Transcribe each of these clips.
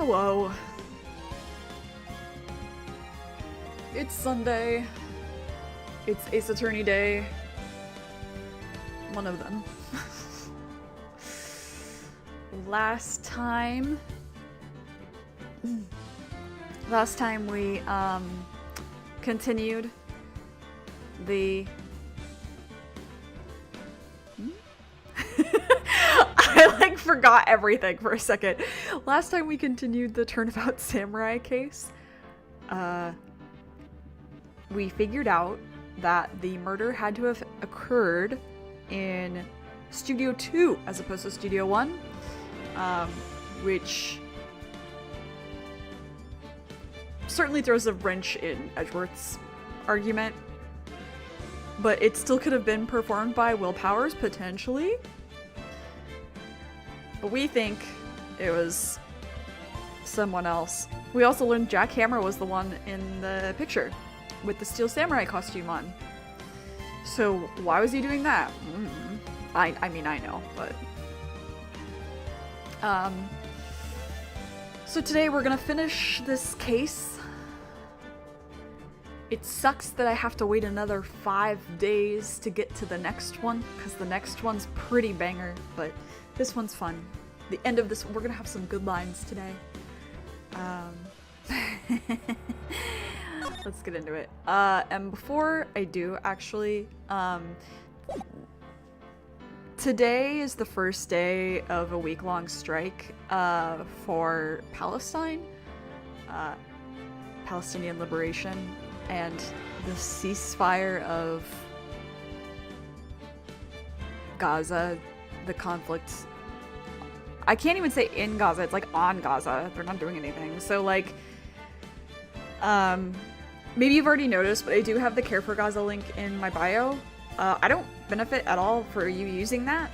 Hello. It's Sunday. It's Ace Attorney Day. One of them. Last time we continued the I like forgot everything for a second. Last time we continued the Turnabout Samurai case. We figured out that the murder had to have occurred in Studio 2 as opposed to Studio 1, which certainly throws a wrench in Edgeworth's argument, but it still could have been performed by Will Powers, potentially. But we think it was someone else. We also learned Jack Hammer was the one in the picture with the Steel Samurai costume on. So why was he doing that? I mean, I know, but... So today we're gonna finish this case. It sucks that I have to wait another 5 days to get to the next one, because the next one's pretty banger, but this one's fun. The end of this, we're gonna have some good lines today. Let's get into it. And before I do, actually, today is the first day of a week-long strike for Palestine, Palestinian liberation, and the ceasefire of Gaza, the conflict. I can't even say in Gaza, it's like on Gaza. They're not doing anything. So like, maybe you've already noticed, but I do have the Care for Gaza link in my bio. I don't benefit at all for you using that,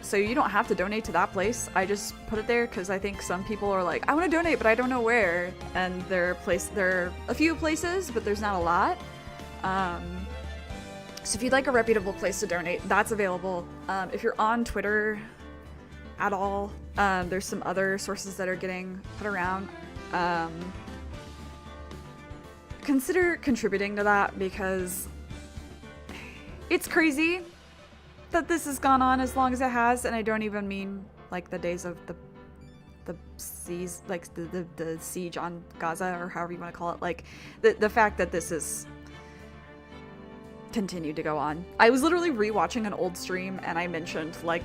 so you don't have to donate to that place. I just put it there because I think some people are like, I want to donate, but I don't know where. And there are a few places, but there's not a lot. So if you'd like a reputable place to donate, that's available. If you're on Twitter at all, there's some other sources that are getting put around. Consider contributing to that, because it's crazy that this has gone on as long as it has, and I don't even mean like the days of the siege, like the siege on Gaza, or however you want to call it. Like the fact that this is continued to go on. I was literally rewatching an old stream, and I mentioned like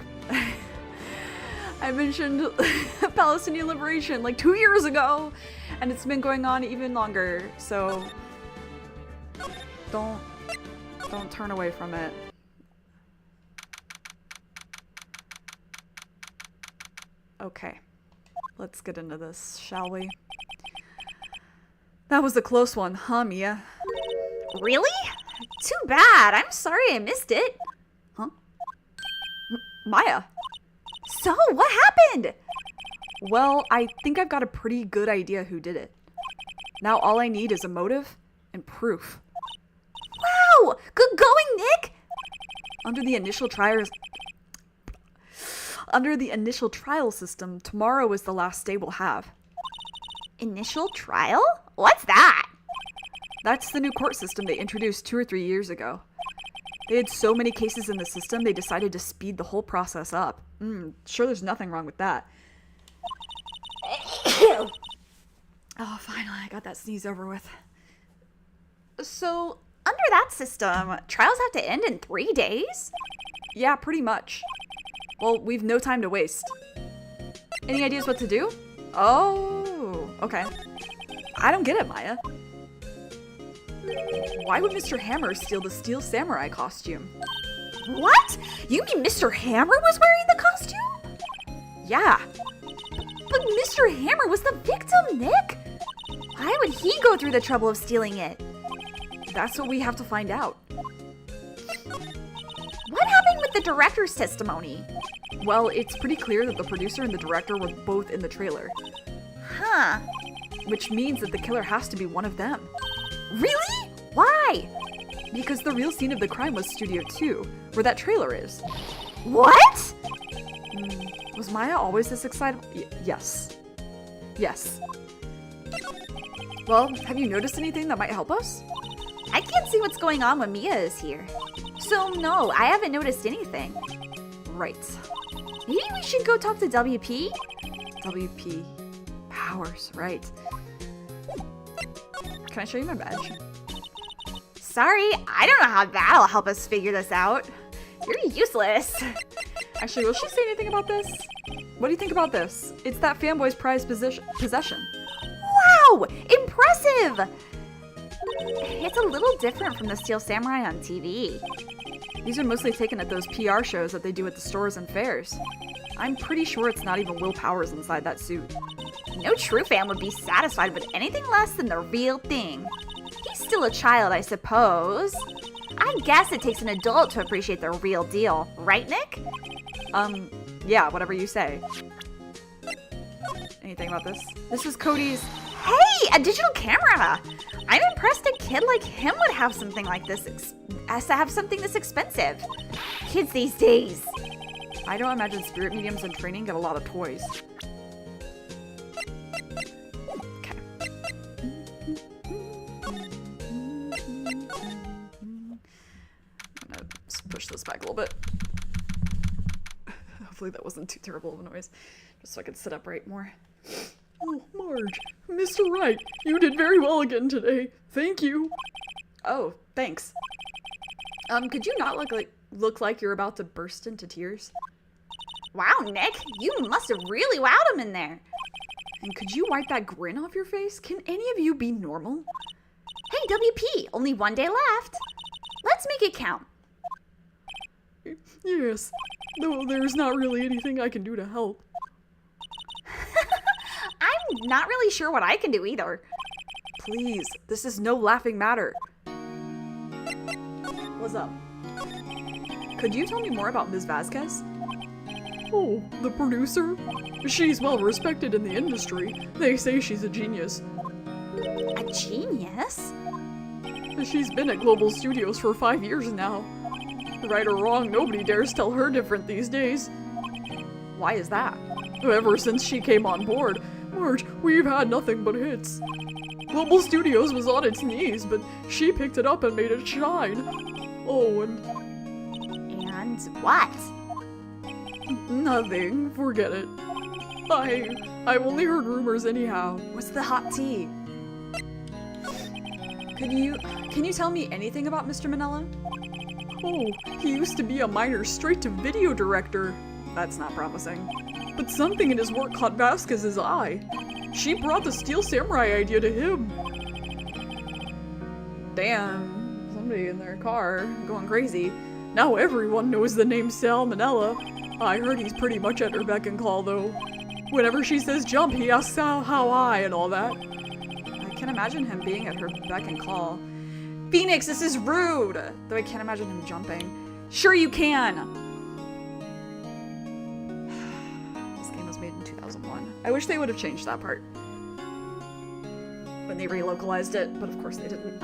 I mentioned Palestinian liberation like 2 years ago, and it's been going on even longer. So don't turn away from it. Okay, let's get into this, shall we? That was a close one, huh, Mia? Really? Too bad. I'm sorry I missed it. Huh? Maya? So, what happened? Well, I think I've got a pretty good idea who did it. Now all I need is a motive and proof. Wow! Good going, Nick! Under the initial trial system, tomorrow is the last day we'll have. Initial trial? What's that? That's the new court system they introduced 2 or 3 years ago. They had so many cases in the system, they decided to speed the whole process up. Sure, there's nothing wrong with that. Oh, finally, I got that sneeze over with. So, under that system, trials have to end in 3 days? Yeah, pretty much. Well, we've no time to waste. Any ideas what to do? Oh, okay. I don't get it, Maya. Why would Mr. Hammer steal the Steel Samurai costume? What? You mean Mr. Hammer was wearing the costume? Yeah. But Mr. Hammer was the victim, Nick! Why would he go through the trouble of stealing it? That's what we have to find out. What happened with the director's testimony? Well, it's pretty clear that the producer and the director were both in the trailer. Huh. Which means that the killer has to be one of them. Really? Why? Because the real scene of the crime was Studio 2, where that trailer is. What? Was Maya always this excited? Yes. Yes. Well, have you noticed anything that might help us? I can't see what's going on when Mia is here. So no, I haven't noticed anything. Right. Maybe we should go talk to WP? WP. Powers, right. Can I show you my badge? Sorry, I don't know how that'll help us figure this out. You're useless. Actually, will she say anything about this? What do you think about this? It's that fanboy's prized possession. Wow, impressive! It's a little different from the Steel Samurai on TV. These are mostly taken at those PR shows that they do at the stores and fairs. I'm pretty sure it's not even Will Powers inside that suit. No true fan would be satisfied with anything less than the real thing. He's still a child, I suppose. I guess it takes an adult to appreciate the real deal, right, Nick? Yeah, whatever you say. Anything about this? This is Cody's. Hey, a digital camera! I'm impressed a kid like him would have something like this, as to have something this expensive. Kids these days. I don't imagine spirit mediums in training get a lot of toys. Okay. I'm gonna just push this back a little bit. Hopefully that wasn't too terrible of a noise. Just so I could sit upright more. Oh, Marge, Mr. Wright, you did very well again today. Thank you. Oh, thanks. Could you not look like you're about to burst into tears? Wow, Nick, you must have really wowed him in there. And could you wipe that grin off your face? Can any of you be normal? Hey, WP, only one day left. Let's make it count. Yes, though there's not really anything I can do to help. I'm not really sure what I can do either. Please, this is no laughing matter. What's up? Could you tell me more about Ms. Vasquez? Oh, the producer? She's well respected in the industry. They say she's a genius. A genius? She's been at Global Studios for 5 years now. Right or wrong, nobody dares tell her different these days. Why is that? Ever since she came on board, Marge, we've had nothing but hits. Global Studios was on its knees, but she picked it up and made it shine. Oh, and what? Nothing. Forget it. I've only heard rumors anyhow. What's the hot tea? Can you tell me anything about Mr. Manella? Oh, he used to be a minor straight-to-video director. That's not promising. But something in his work caught Vasquez's eye. She brought the Steel Samurai idea to him. Damn, somebody in their car going crazy. Now everyone knows the name Salmonella. I heard he's pretty much at her beck and call, though. Whenever she says jump, he asks how high and all that. I can imagine him being at her beck and call. Phoenix, this is rude! Though I can't imagine him jumping. Sure you can! This game was made in 2001. I wish they would have changed that part when they relocalized it, but of course they didn't.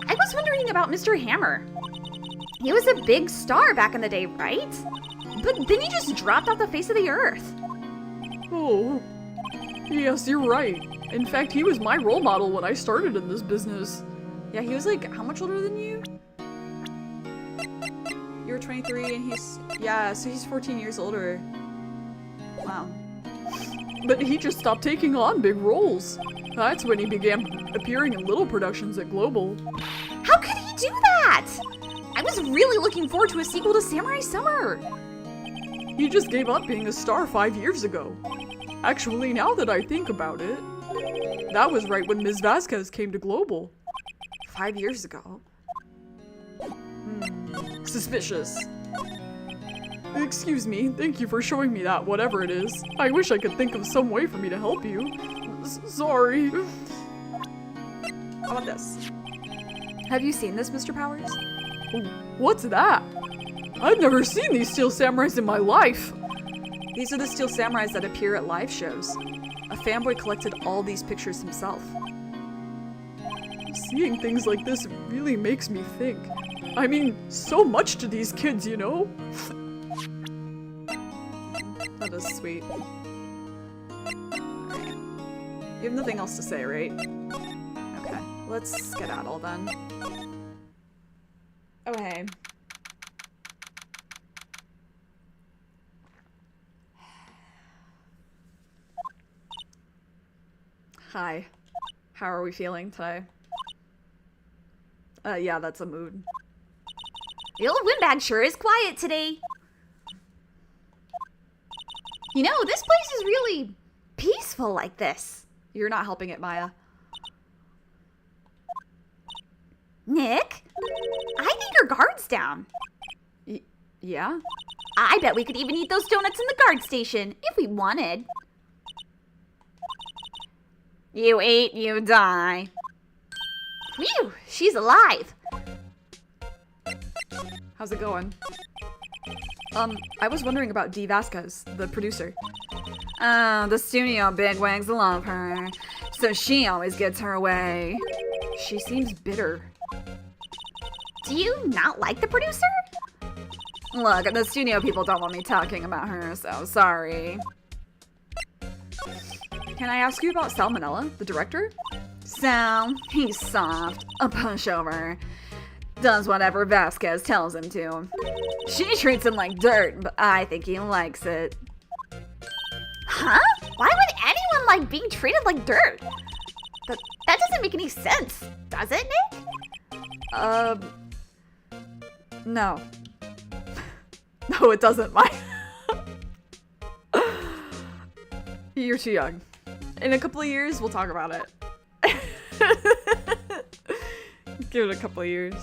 I was wondering about Mr. Hammer. He was a big star back in the day, right? But then he just dropped off the face of the earth. Oh, yes, you're right. In fact, he was my role model when I started in this business. Yeah, he was like, how much older than you? You were 23 and so he's 14 years older. Wow. But he just stopped taking on big roles. That's when he began appearing in little productions at Global. How could he do that? I was really looking forward to a sequel to Samurai Summer. He just gave up being a star 5 years ago. Actually, now that I think about it, that was right when Ms. Vasquez came to Global. 5 years ago? Suspicious. Excuse me, thank you for showing me that, whatever it is. I wish I could think of some way for me to help you. Sorry. How about this? Have you seen this, Mr. Powers? What's that? I've never seen these Steel Samurais in my life. These are the Steel Samurais that appear at live shows. A fanboy collected all these pictures himself. Seeing things like this really makes me think. I mean, so much to these kids, you know? this sweet. Alright. You have nothing else to say, right? Okay, let's skedaddle then. Oh, hey. Hi. How are we feeling today? Yeah, that's a mood. The old windbag sure is quiet today. You know, this place is really peaceful like this. You're not helping it, Maya. Nick, I think your guard's down. Yeah? I bet we could even eat those donuts in the guard station if we wanted. You ate, you die. Phew, she's alive. How's it going? I was wondering about Dee Vasquez, the producer. Oh, the studio bigwigs love her, so she always gets her way. She seems bitter. Do you not like the producer? Look, the studio people don't want me talking about her, so sorry. Can I ask you about Salmonella, the director? Sal, he's soft, a pushover. Does whatever Vasquez tells him to. She treats him like dirt, but I think he likes it. Huh? Why would anyone like being treated like dirt? That doesn't make any sense, does it, Nick? No. No, it doesn't, Maya. You're too young. In a couple of years, we'll talk about it. Give it a couple of years.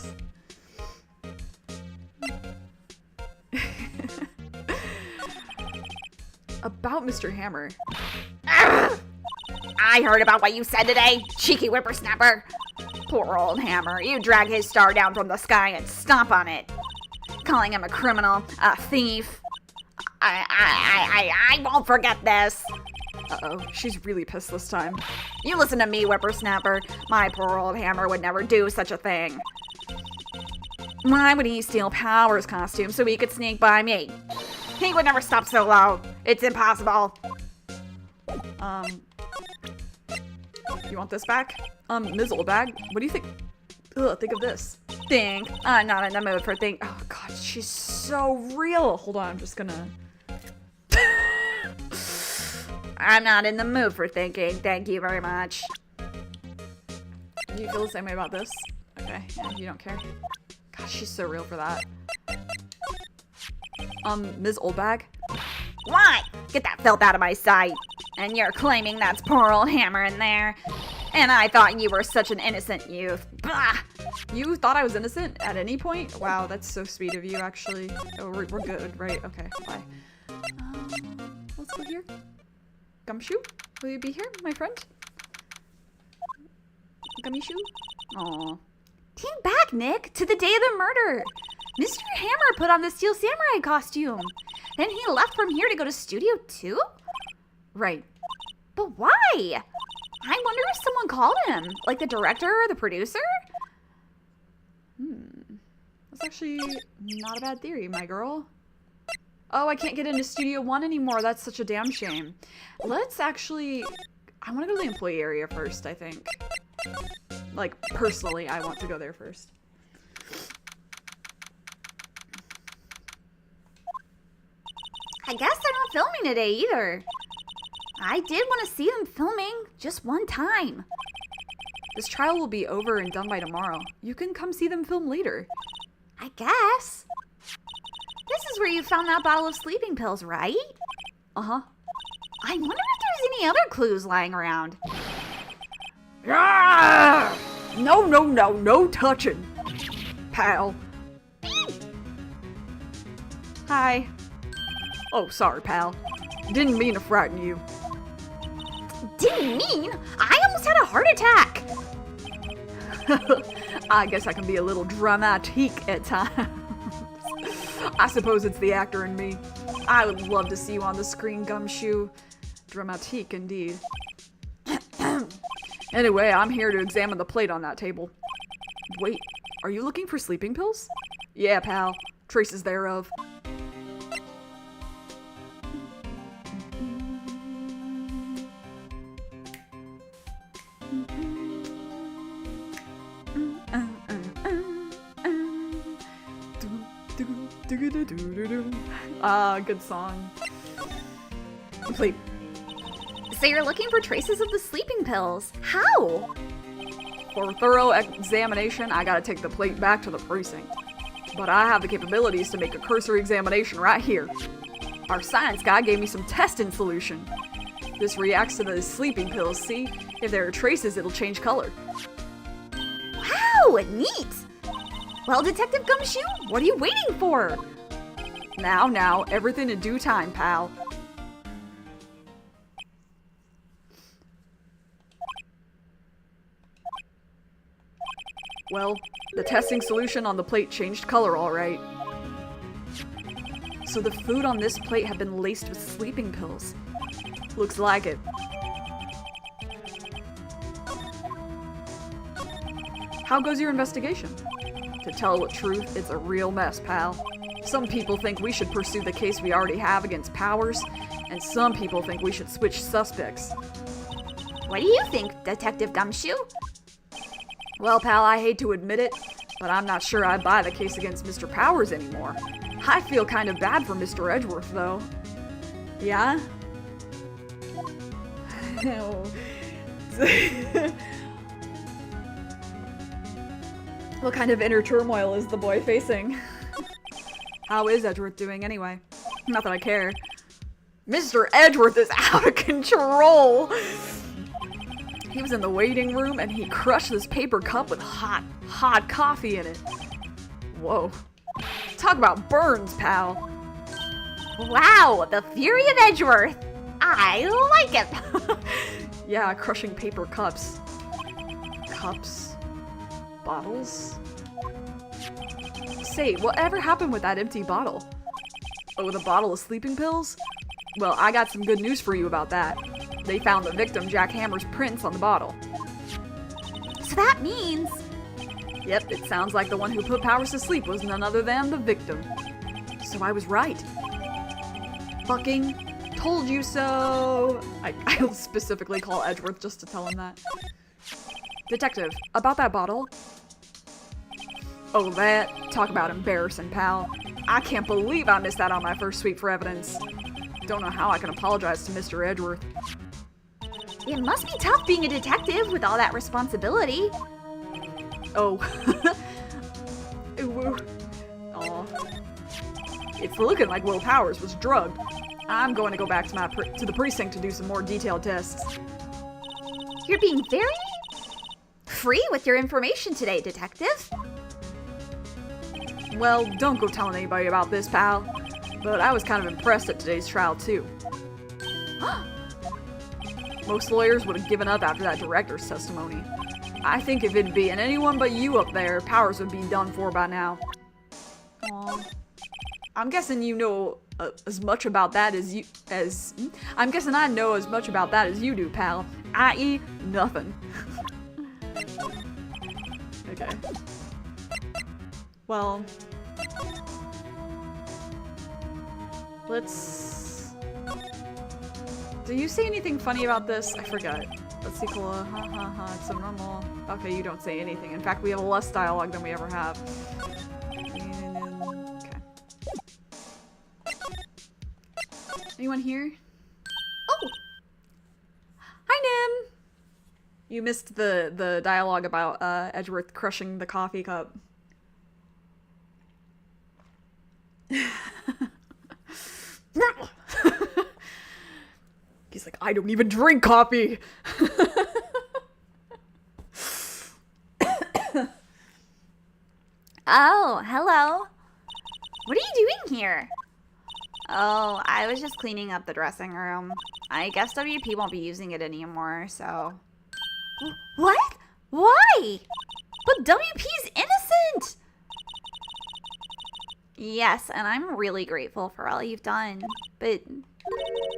About Mr. Hammer. Ugh! I heard about what you said today, cheeky whippersnapper. Poor old Hammer, you drag his star down from the sky and stomp on it. Calling him a criminal, a thief. I won't forget this. Uh-oh, she's really pissed this time. You listen to me, whippersnapper. My poor old Hammer would never do such a thing. Why would he steal Power's costume so he could sneak by me? He would never stop so low. It's impossible. You want this back? Ms. Oldbag, what do you think? Ugh, think of this. Think. I'm not in the mood for think. Oh god, she's so real. Hold on, I'm just gonna... I'm not in the mood for thinking. Thank you very much. Do you feel the same way about this? Okay, yeah, you don't care. Gosh, she's so real for that. Ms. Oldbag? Why? Get that filth out of my sight. And you're claiming that's poor old Hammer in there. And I thought you were such an innocent youth. Bah! You thought I was innocent at any point? Wow, that's so sweet of you, actually. Oh, we're good, right? Okay, bye. Let's go here. Gumshoe, will you be here, my friend? Gumshoe? Aw. Think back, Nick, to the day of the murder. Mr. Hammer put on the Steel Samurai costume. Then he left from here to go to Studio 2? Right. But why? I wonder if someone called him. Like the director or the producer? That's actually not a bad theory, my girl. Oh, I can't get into Studio 1 anymore. That's such a damn shame. Let's actually... I want to go to the employee area first, I think. Like, personally, I want to go there first. I guess they're not filming today either. I did want to see them filming just one time. This trial will be over and done by tomorrow. You can come see them film later. I guess. This is where you found that bottle of sleeping pills, right? Uh-huh. I wonder if there's any other clues lying around. No, no, no, no touching, pal. Hi. Oh, sorry, pal. Didn't mean to frighten you. Didn't mean? I almost had a heart attack. I guess I can be a little dramatique at times. I suppose it's the actor in me. I would love to see you on the screen, Gumshoe. Dramatique, indeed. Anyway, I'm here to examine the plate on that table. Wait, are you looking for sleeping pills? Yeah, pal. Traces thereof. Ah, good song. Plate. So you're looking for traces of the sleeping pills. How? For thorough examination, I gotta take the plate back to the precinct. But I have the capabilities to make a cursory examination right here. Our science guy gave me some testing solution. This reacts to the sleeping pills, see? If there are traces, it'll change color. Wow, neat! Well, Detective Gumshoe, what are you waiting for? Now, everything in due time, pal. Well, the testing solution on the plate changed color all right. So the food on this plate had been laced with sleeping pills. Looks like it. How goes your investigation? To tell the truth, it's a real mess, pal. Some people think we should pursue the case we already have against Powers, and some people think we should switch suspects. What do you think, Detective Gumshoe? Well, pal, I hate to admit it, but I'm not sure I buy the case against Mr. Powers anymore. I feel kind of bad for Mr. Edgeworth, though. Yeah? No. What kind of inner turmoil is the boy facing? How is Edgeworth doing anyway? Not that I care. Mr. Edgeworth is out of control! He was in the waiting room and he crushed this paper cup with hot coffee in it. Whoa. Talk about burns, pal. Wow, the fury of Edgeworth. I like it. Yeah, crushing paper cups. Cups? Bottles? Say, whatever happened with that empty bottle? Oh, the bottle of sleeping pills? Well, I got some good news for you about that. They found the victim, Jack Hammer's prints on the bottle. So that means... Yep, it sounds like the one who put Powers to sleep was none other than the victim. So I was right. Fucking told you so. I'll specifically call Edgeworth just to tell him that. Detective, about that bottle. Oh, that. Talk about embarrassing, pal. I can't believe I missed that on my first sweep for evidence. Don't know how I can apologize to Mr. Edgeworth. It must be tough being a detective with all that responsibility. Oh. Ooh. Aw. It's looking like Will Powers was drugged. I'm going to go back to the precinct to do some more detailed tests. You're being very free with your information today, Detective. Well, don't go telling anybody about this, pal. But I was kind of impressed at today's trial, too. Most lawyers would have given up after that director's testimony. I think if it'd been anyone but you up there, Powers would be done for by now. Aw. I'm guessing you know as much about that I'm guessing I know as much about that as you do, pal. I.e., nothing. Okay. Well... Let's... Do you say anything funny about this? I forgot. Let's see, Cola. Ha ha ha. It's so normal. Okay, you don't say anything. In fact, we have less dialogue than we ever have. Okay. Anyone here? Oh! Hi, Nim! You missed the dialogue about Edgeworth crushing the coffee cup. He's like, I don't even drink coffee. Oh, hello. What are you doing here? Oh, I was just cleaning up the dressing room. I guess WP won't be using it anymore, so... What? Why? But WP's innocent! Yes, and I'm really grateful for all you've done. But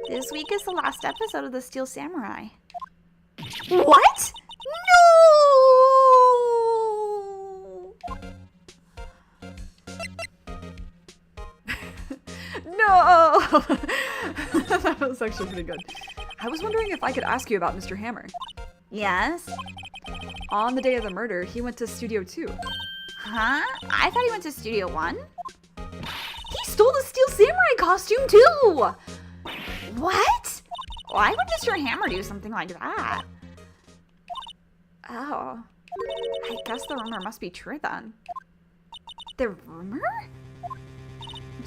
this week is the last episode of The Steel Samurai. What? No! No! That was actually pretty good. I was wondering if I could ask you about Mr. Hammer. Yes? On the day of the murder, he went to Studio 2. Huh? I thought he went to Studio 1? stole the Steel Samurai costume too! What? Why would Mr. Hammer do something like that? Oh. I guess the rumor must be true then. The rumor?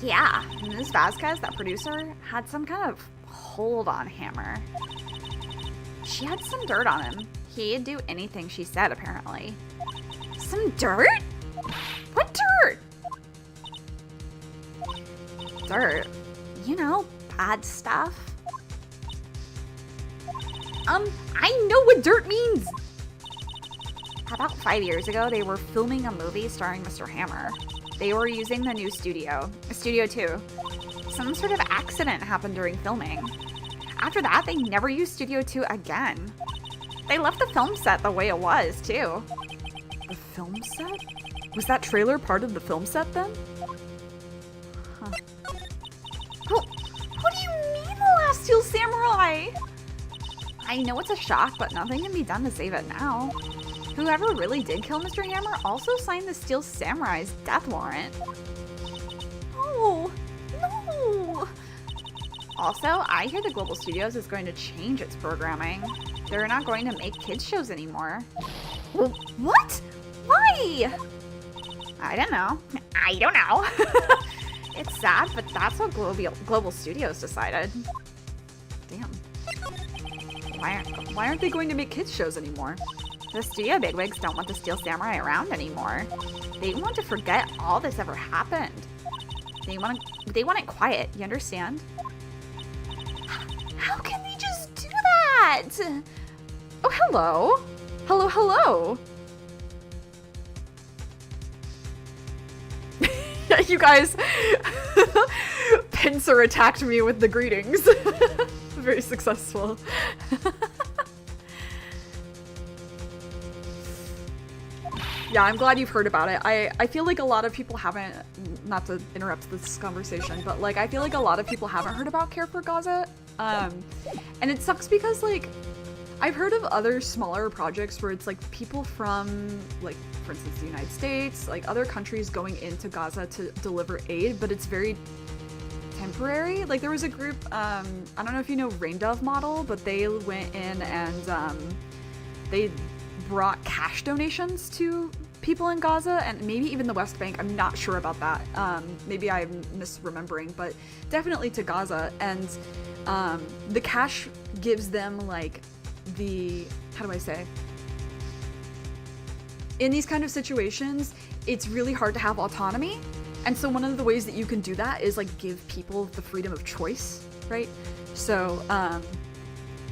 Yeah, Ms. Vasquez, that producer, had some kind of hold on Hammer. She had some dirt on him. He'd do anything she said, apparently. Some dirt? What dirt? Dirt? You know, bad stuff. I know what dirt means! About 5 years ago, they were filming a movie starring Mr. Hammer. They were using the new studio, Studio 2. Some sort of accident happened during filming. After that, they never used Studio 2 again. They left the film set the way it was, too. The film set? Was that trailer part of the film set then? Huh. What do you mean The Last Steel Samurai? I know it's a shock, but nothing can be done to save it now. Whoever really did kill Mr. Hammer also signed the Steel Samurai's death warrant. Oh, no! Also, I hear the Global Studios is going to change its programming. They're not going to make kids shows anymore. What? Why? I don't know. It's sad, but that's what Global Studios decided. Damn. Why aren't they going to make kids shows anymore? The studio bigwigs don't want the Steel Samurai around anymore. They want to forget all this ever happened. They want it quiet, you understand? How can they just do that? Oh, hello. Hello. You guys, Pincer attacked me with the greetings. Very successful. Yeah, I'm glad you've heard about it. I feel like a lot of people haven't, not to interrupt this conversation, but like I feel like a lot of people haven't heard about Care for Gaza. And it sucks because like I've heard of other smaller projects where it's like people from like, for instance, the United States, like other countries going into Gaza to deliver aid, but it's very temporary. Like there was a group, I don't know if you know Rain Dove Model, but they went in and they brought cash donations to people in Gaza and maybe even the West Bank. I'm not sure about that. Maybe I'm misremembering, but definitely to Gaza. And the cash gives them like the, how do I say? In these kind of situations, it's really hard to have autonomy. And so one of the ways that you can do that is like give people the freedom of choice, right? So,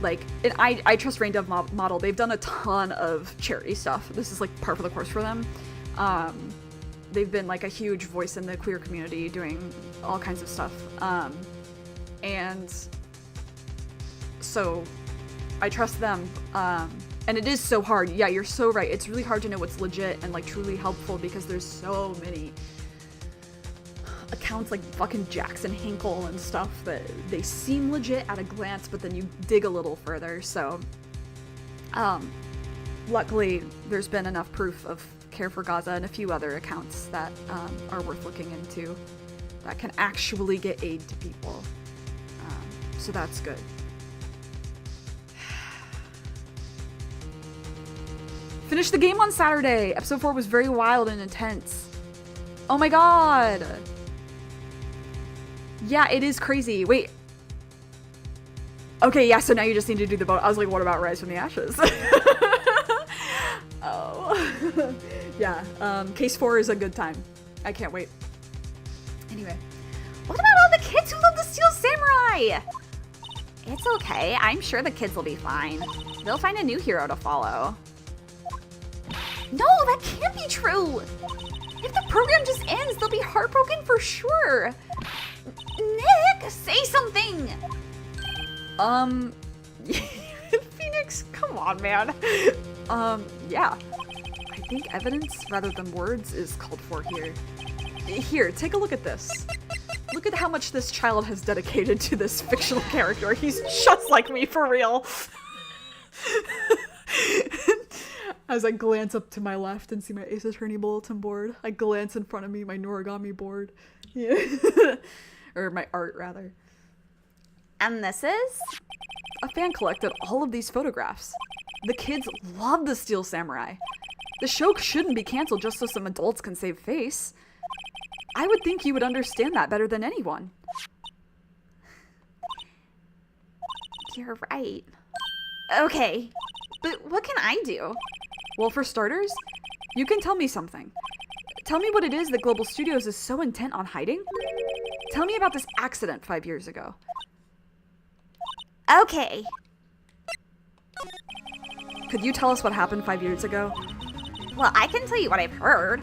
like, and I trust Rain Dove Model. They've done a ton of charity stuff. This is like par for the course for them. They've been like a huge voice in the queer community doing all kinds of stuff. And so I trust them. And it is so hard. Yeah, you're so right. It's really hard to know what's legit and like truly helpful because there's so many accounts like fucking Jackson Hinkle and stuff that they seem legit at a glance, but then you dig a little further. So luckily there's been enough proof of Care for Gaza and a few other accounts that are worth looking into that can actually get aid to people. So that's good. Finished the game on Saturday. Episode 4 was very wild and intense. Oh my god. Yeah, it is crazy. Wait. Okay, yeah, so now you just need to do the vote. I was like, what about Rise from the Ashes? Oh. Yeah, case 4 is a good time. I can't wait. Anyway. What about all the kids who love the Steel Samurai? It's okay. I'm sure the kids will be fine. They'll find a new hero to follow. No, that can't be true. If the program just ends, they'll be heartbroken for sure. Nick, say something. Phoenix, come on, man. Yeah. I think evidence rather than words is called for here. Here, take a look at this. Look at how much this child has dedicated to this fictional character. He's just like me, for real. As I glance up to my left and see my Ace Attorney bulletin board, I glance in front of me, my Noragami board. Yeah. Or my art, rather. And this is? A fan collected all of these photographs. The kids love the Steel Samurai. The show shouldn't be canceled just so some adults can save face. I would think you would understand that better than anyone. You're right. Okay, but what can I do? Well, for starters, you can tell me something. Tell me what it is that Global Studios is so intent on hiding. Tell me about this accident 5 years ago. Okay. Could you tell us what happened 5 years ago? Well, I can tell you what I've heard.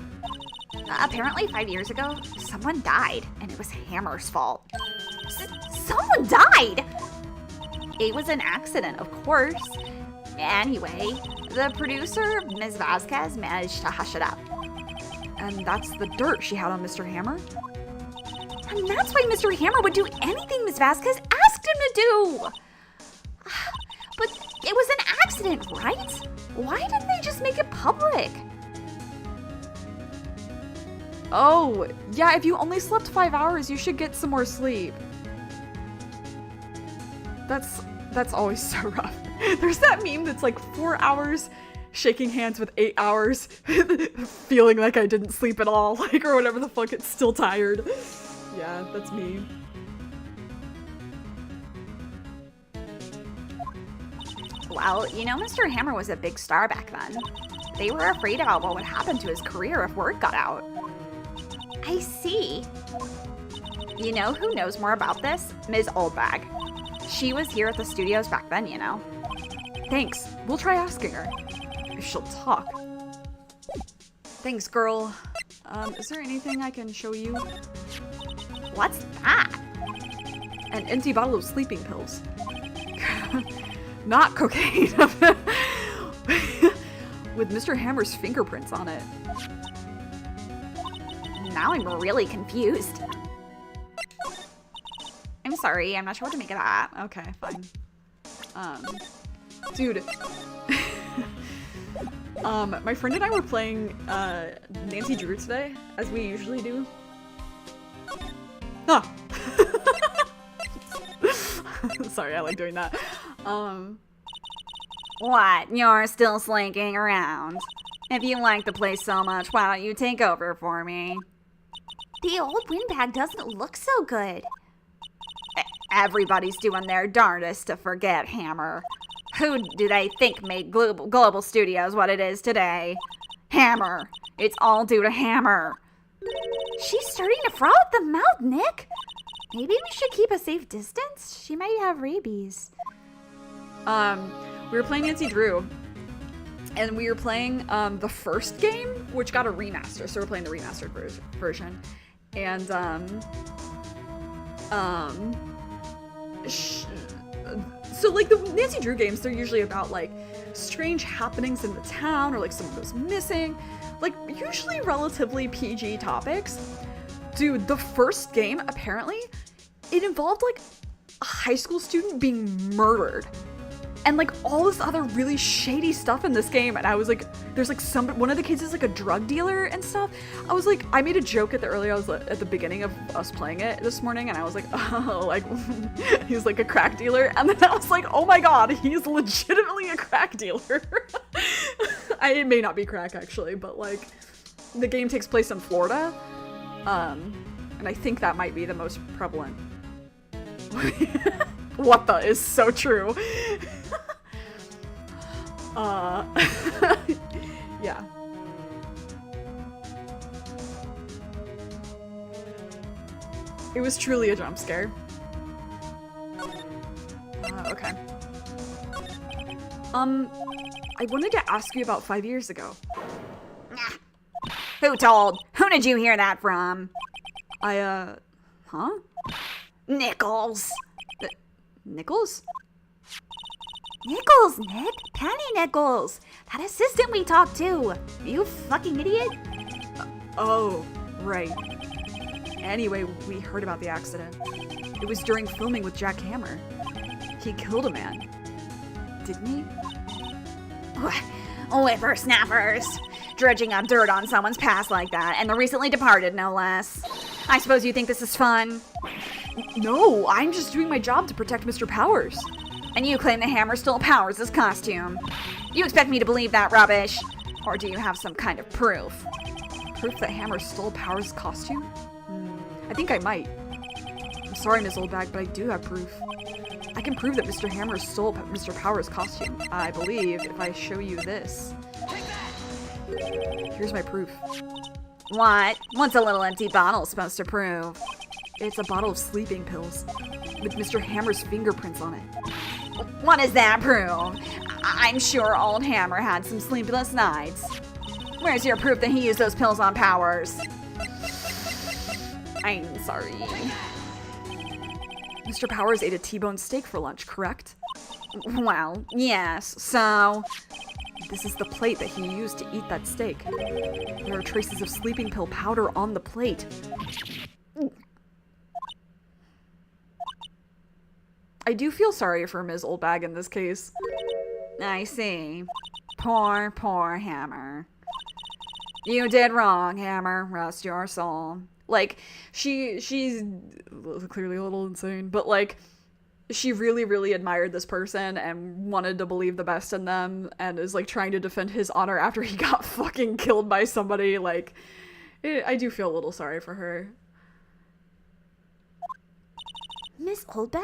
Apparently 5 years ago, someone died, and it was Hammer's fault. Someone died? It was an accident, of course. Anyway, the producer, Ms. Vasquez, managed to hush it up. And that's the dirt she had on Mr. Hammer? And that's why Mr. Hammer would do anything Ms. Vasquez asked him to do. But it was an accident, right? Why didn't they just make it public? Oh, yeah, if you only slept 5 hours, you should get some more sleep. That's always so rough. There's that meme that's like 4 hours shaking hands with 8 hours feeling like I didn't sleep at all, like, or whatever the fuck, it's still tired. Yeah, that's me. Well, you know, Mr. Hammer was a big star back then. They were afraid about what would happen to his career if word got out. I see. You know who knows more about this? Ms. Oldbag. She was here at the studios back then, you know. Thanks. We'll try asking her. If she'll talk. Thanks, girl. Is there anything I can show you? What's that? An empty bottle of sleeping pills. Not cocaine. With Mr. Hammer's fingerprints on it. Now I'm really confused. I'm sorry, I'm not sure what to make of that. Okay, fine. Dude. My friend and I were playing Nancy Drew today, as we usually do. Ah! Sorry, I like doing that. What? You're still slinking around? If you like the place so much, why don't you take over for me? The old windbag doesn't look so good. Everybody's doing their darndest to forget Hammer. Who do they think made Global Studios what it is today? Hammer. It's all due to Hammer. She's starting to froth at the mouth, Nick. Maybe we should keep a safe distance? She might have rabies. We were playing Nancy Drew. And we were playing the first game, which got a remaster. So we're playing the remastered version. And, so like the Nancy Drew games, they're usually about like strange happenings in the town or like someone goes missing, like usually relatively PG topics. Dude, the first game, apparently, it involved like a high school student being murdered. And like all this other really shady stuff in this game. And I was like, there's like one of the kids is like a drug dealer and stuff. I was like, I made a joke at the beginning of us playing it this morning. And I was like, oh, like he's like a crack dealer. And then I was like, oh my God, he's legitimately a crack dealer. It may not be crack actually, but like the game takes place in Florida. And I think that might be the most prevalent. What the is so true. Yeah. It was truly a jump scare. Okay. I wanted to ask you about 5 years ago. Who told? Who did you hear that from? Huh? Nichols. Nichols? Nichols, Nick. Penny Nichols. That assistant we talked to. You fucking idiot. Oh, right. Anyway, we heard about the accident. It was during filming with Jack Hammer. He killed a man. Didn't he? Whippersnappers. Dredging up dirt on someone's past like that, and the recently departed, no less. I suppose you think this is fun? No, I'm just doing my job to protect Mr. Powers. And you claim the hammer stole Powers' costume. You expect me to believe that rubbish? Or do you have some kind of proof? Proof that Hammer stole Powers' costume? I think I might. I'm sorry, Ms. Oldbag, but I do have proof. I can prove that Mr. Hammer stole Mr. Powers' costume. I believe if I show you this. Here's my proof. What? What's a little empty bottle supposed to prove? It's a bottle of sleeping pills with Mr. Hammer's fingerprints on it. What does that prove? I'm sure old Hammer had some sleepless nights. Where's your proof that he used those pills on Powers? I'm sorry. Mr. Powers ate a T-bone steak for lunch, correct? Well, yes, so... This is the plate that he used to eat that steak. There are traces of sleeping pill powder on the plate. I do feel sorry for Ms. Oldbag in this case. I see. Poor, poor Hammer. You did wrong, Hammer. Rest your soul. Like, she's clearly a little insane, but like, she really admired this person and wanted to believe the best in them and is like trying to defend his honor after he got fucking killed by somebody. Like, I do feel a little sorry for her. Miss Oldbag?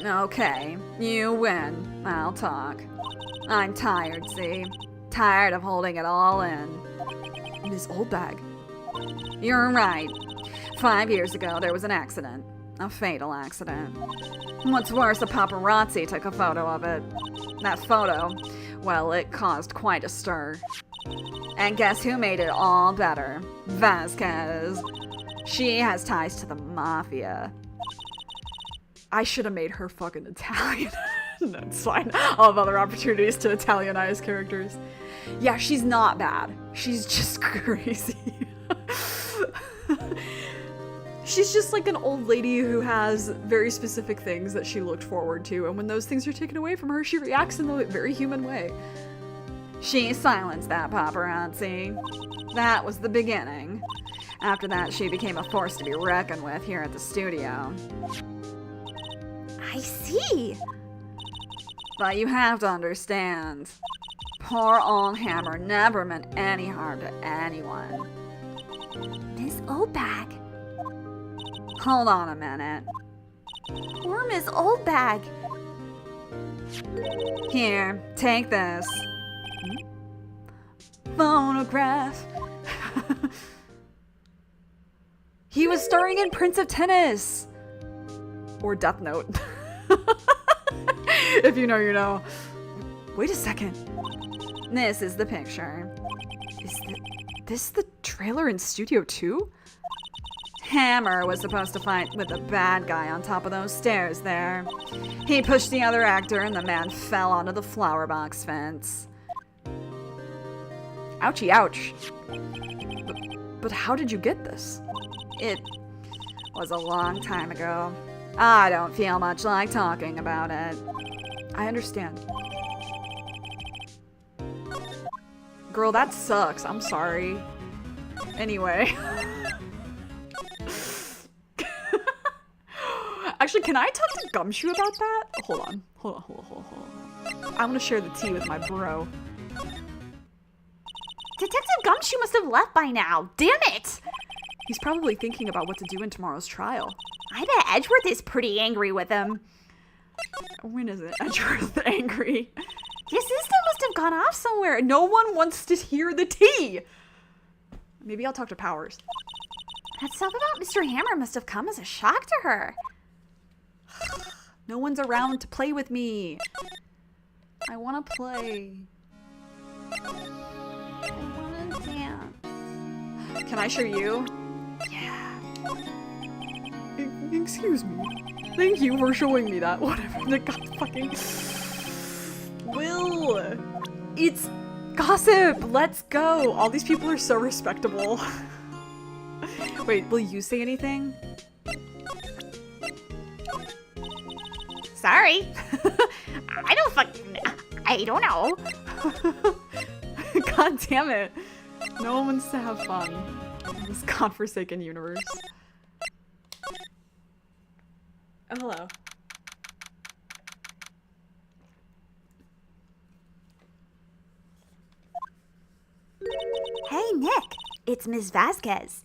Okay, you win. I'll talk. I'm tired, see? Tired of holding it all in. Ms. Oldbag. You're right. 5 years ago, there was an accident. A fatal accident. What's worse, a paparazzi took a photo of it. That photo, well, it caused quite a stir. And guess who made it all better? Vasquez. She has ties to the mafia. I should have made her fucking Italian. No, it's fine. I'll have other opportunities to Italianize characters. Yeah, she's not bad. She's just crazy. She's just like an old lady who has very specific things that she looked forward to, and when those things are taken away from her, she reacts in a very human way. She silenced that paparazzi. That was the beginning. After that, she became a force to be reckoned with here at the studio. I see. But you have to understand, poor old Hammer never meant any harm to anyone. Miss Oldbag. Hold on a minute. Poor Miss Oldbag. Here, take this. Phonograph. He was starring in Prince of Tennis. Or Death Note. If you know, you know. Wait a second. This is the picture. Is this the trailer in Studio 2? Hammer was supposed to fight with the bad guy on top of those stairs there. He pushed the other actor and the man fell onto the flower box fence. Ouchie, ouch. But how did you get this? It was a long time ago. I don't feel much like talking about it. I understand. Girl, that sucks. I'm sorry. Anyway. Actually, can I talk to Gumshoe about that? Hold on. I want to share the tea with my bro. Detective Gumshoe must have left by now. Damn it! He's probably thinking about what to do in tomorrow's trial. I bet Edgeworth is pretty angry with him. When is it? Edgeworth angry? Your system must have gone off somewhere. No one wants to hear the tea! Maybe I'll talk to Powers. That stuff about Mr. Hammer must have come as a shock to her. No one's around to play with me. I want to play. I want to dance. Can I show you? Yeah. Excuse me. Thank you for showing me that. Whatever. God fucking. Will. It's gossip. Let's go. All these people are so respectable. Wait, will you say anything? Sorry. I I don't know. God damn it. No one wants to have fun in this godforsaken universe. Oh, hello. Hey, Nick. It's Ms. Vasquez.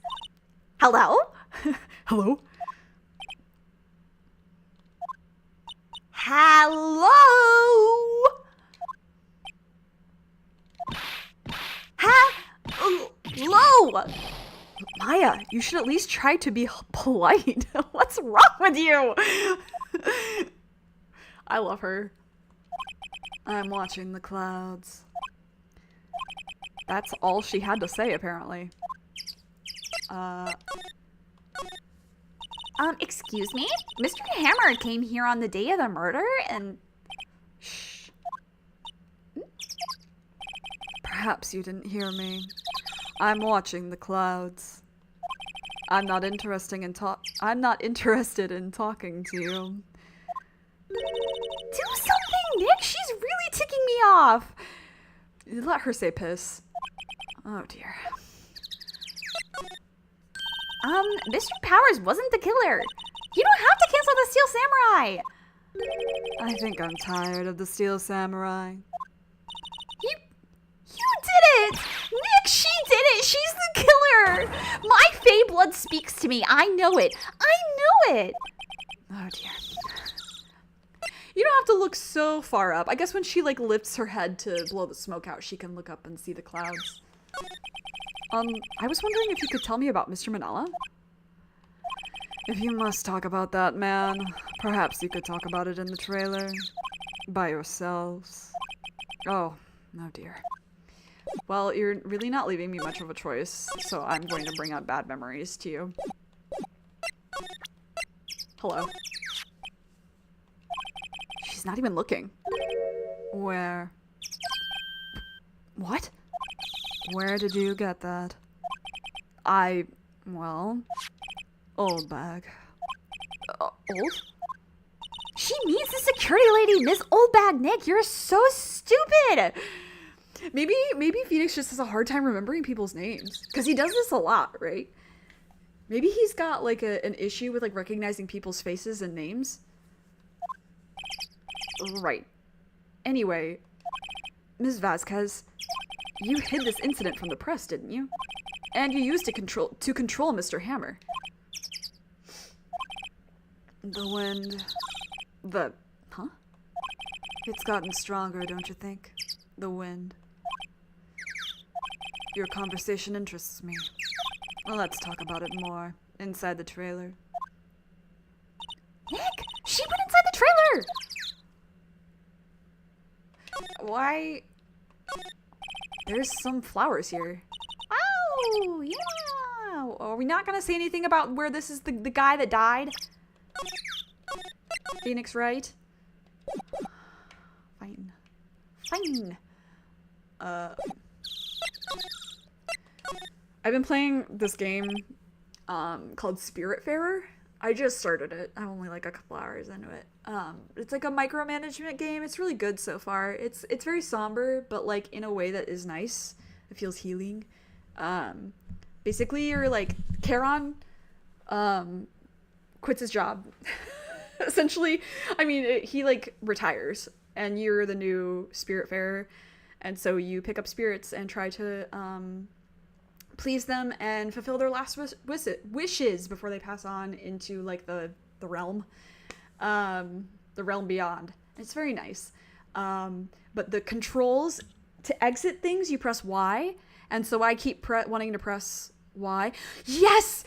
Hello? Hello? Hello? Hello? Maya, you should at least try to be polite. What's wrong with you? I love her. I'm watching the clouds. That's all she had to say, apparently. Excuse me? Mr. Hammer came here on the day of the murder and... Shh. Perhaps you didn't hear me. I'm watching the clouds. I'm not interested in talking to you. Do something, Nick! She's really ticking me off! Let her say piss. Oh dear. Mr. Powers wasn't the killer. You don't have to cancel the Steel Samurai! I think I'm tired of the Steel Samurai. You did it! Nick, she did it! She's the killer! My Fey blood speaks to me. I know it. I know it! Oh dear. You don't have to look so far up. I guess when she like lifts her head to blow the smoke out, she can look up and see the clouds. I was wondering if you could tell me about Mr. Manala? If you must talk about that man, perhaps you could talk about it in the trailer. By yourselves. Oh dear. Well, you're really not leaving me much of a choice, so I'm going to bring up bad memories to you. Hello. She's not even looking. Where? What? Where did you get that? Well, old bag. Old? She means the security lady, Miss Oldbag. Nick, you're so stupid! Maybe Phoenix just has a hard time remembering people's names. Because he does this a lot, right? Maybe he's got like an issue with like recognizing people's faces and names. Right. Anyway, Ms. Vasquez, you hid this incident from the press, didn't you? And you used it to control Mr. Hammer. The wind... Huh? It's gotten stronger, don't you think? The wind. Your conversation interests me. Well, let's talk about it more. Inside the trailer. Nick, she went inside the trailer! Why? There's some flowers here. Oh, yeah. Are we not gonna say anything about where this is the guy that died? Phoenix, right? Fine. Fine. I've been playing this game called Spiritfarer. I just started it. I'm only like a couple hours into it. It's like a micromanagement game. It's really good so far. It's very somber, but like in a way that is nice. It feels healing. Basically, you're like Charon quits his job. Essentially, I mean, he like retires, and you're the new Spiritfarer, and so you pick up spirits and try to please them and fulfill their last wishes before they pass on into like the realm beyond. It's very nice. But the controls to exit things, you press Y, and so I keep wanting to press Y. Yes,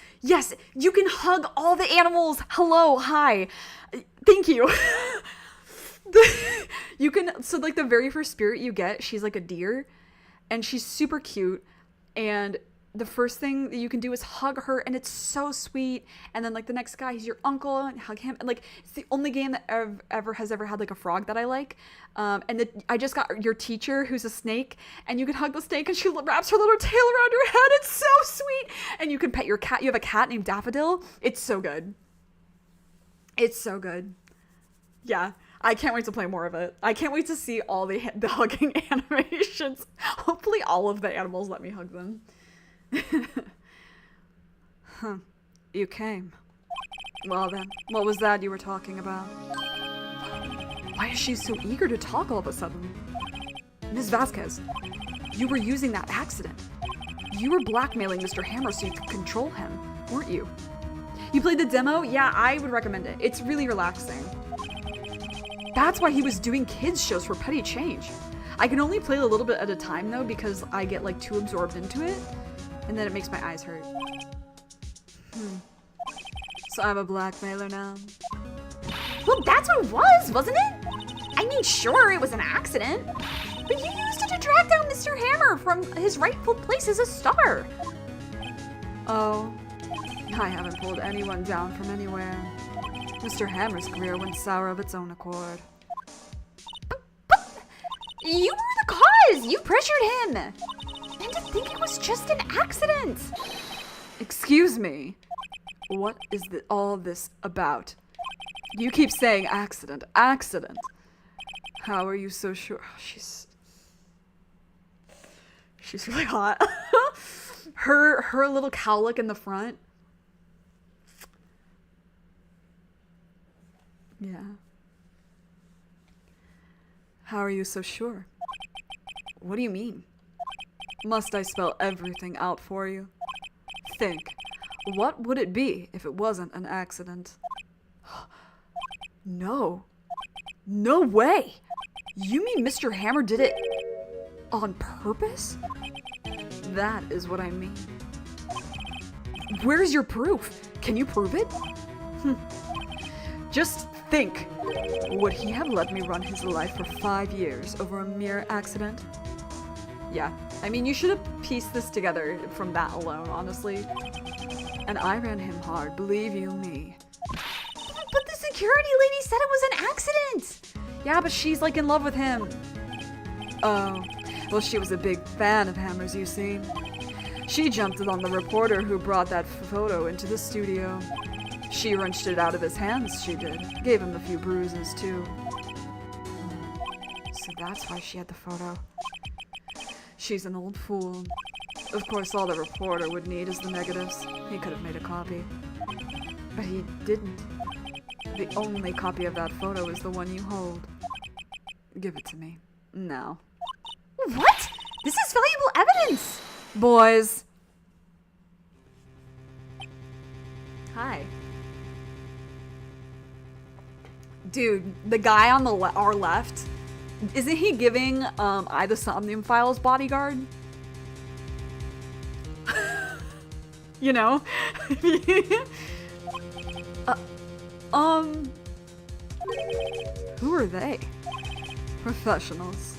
you can hug all the animals. Hello, hi, thank you. You can, so like the very first spirit you get, she's like a deer, and she's super cute, and the first thing that you can do is hug her, and it's so sweet. And then like the next guy, he's your uncle, and hug him, and like it's the only game that ever had like a frog that I like. And I just got your teacher, who's a snake, and you can hug the snake, and she wraps her little tail around your head. It's so sweet. And you can pet your cat. You have a cat named Daffodil. It's so good. It's so good. Yeah, I can't wait to play more of it. I can't wait to see all the hugging animations. Hopefully all of the animals let me hug them. Huh. You came. Well then, what was that you were talking about? Why is she so eager to talk all of a sudden? Ms. Vasquez, you were using that accident. You were blackmailing Mr. Hammer so you could control him, weren't you? You played the demo? Yeah, I would recommend it. It's really relaxing. That's why he was doing kids shows for petty change. I can only play a little bit at a time though because I get like too absorbed into it and then it makes my eyes hurt. So I'm a blackmailer now? Well, that's what it was, wasn't it? I mean, sure, it was an accident. But you used it to drag down Mr. Hammer from his rightful place as a star. Oh, I haven't pulled anyone down from anywhere. Mr. Hammer's career went sour of its own accord. But you were the cause! You pressured him! And to think it was just an accident! Excuse me. What is all this about? You keep saying accident, accident. How are you so sure? Oh, she's really hot. her little cowlick in the front. Yeah. How are you so sure? What do you mean? Must I spell everything out for you? Think. What would it be if it wasn't an accident? No. No way! You mean Mr. Hammer did it on purpose? That is what I mean. Where's your proof? Can you prove it? Just think. Would he have let me run his life for 5 years over a mere accident? Yeah, I mean, you should have pieced this together from that alone, honestly. And I ran him hard, believe you me. But the security lady said it was an accident! Yeah, but she's like in love with him. Oh, well, she was a big fan of Hammer's, you see. She jumped on the reporter who brought that photo into the studio. She wrenched it out of his hands, she did. Gave him a few bruises, too. So that's why she had the photo. She's an old fool. Of course, all the reporter would need is the negatives. He could have made a copy. But he didn't. The only copy of that photo is the one you hold. Give it to me. Now. What? This is valuable evidence! Boys. Hi. Dude, the guy on our left, isn't he giving I the Somnium Files bodyguard? You know? Who are they? Professionals.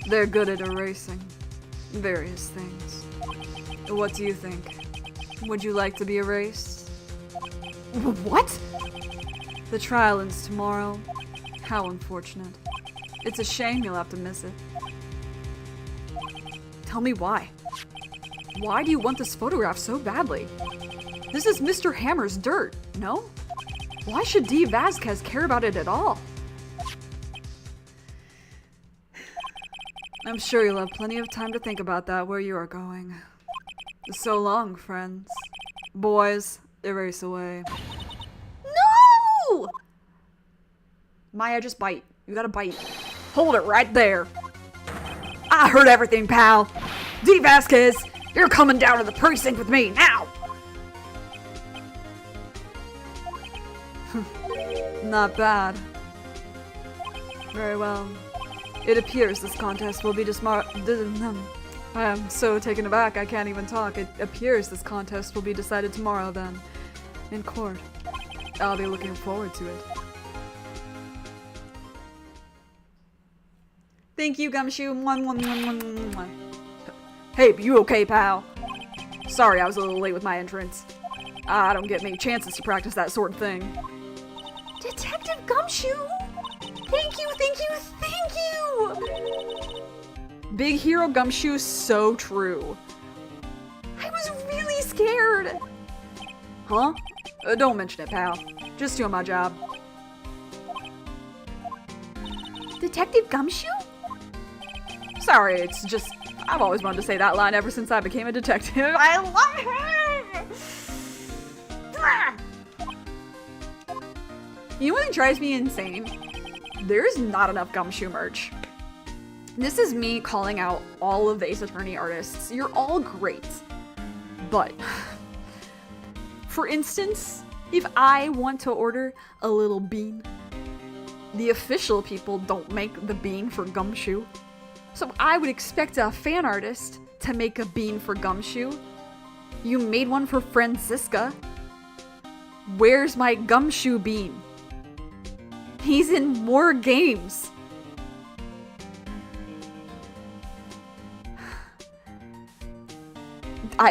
They're good at erasing various things. What do you think? Would you like to be erased? What? The trial ends tomorrow. How unfortunate. It's a shame you'll have to miss it. Tell me why. Why do you want this photograph so badly? This is Mr. Hammer's dirt, no? Why should D. Vasquez care about it at all? I'm sure you'll have plenty of time to think about that where you are going. So long, friends. Boys, erase away. No! Maya, just bite. You gotta bite. Hold it right there. I heard everything, pal. D. Vasquez, you're coming down to the precinct with me now. Not bad. Very well. It appears this contest will be I am so taken aback I can't even talk. It appears this contest will be decided tomorrow then. In court. I'll be looking forward to it. Thank you, Gumshoe. Hey, you okay, pal? Sorry, I was a little late with my entrance. I don't get many chances to practice that sort of thing. Detective Gumshoe! Thank you, thank you, thank you! Big Hero Gumshoe, so true. I was really scared. Huh? Don't mention it, pal. Just doing my job. Detective Gumshoe? Sorry, it's just, I've always wanted to say that line ever since I became a detective. I love him! You know what drives me insane? There's not enough Gumshoe merch. This is me calling out all of the Ace Attorney artists. You're all great. But, for instance, if I want to order a little bean, the official people don't make the bean for Gumshoe. So I would expect a fan artist to make a bean for Gumshoe. You made one for Franziska. Where's my Gumshoe bean? He's in more games.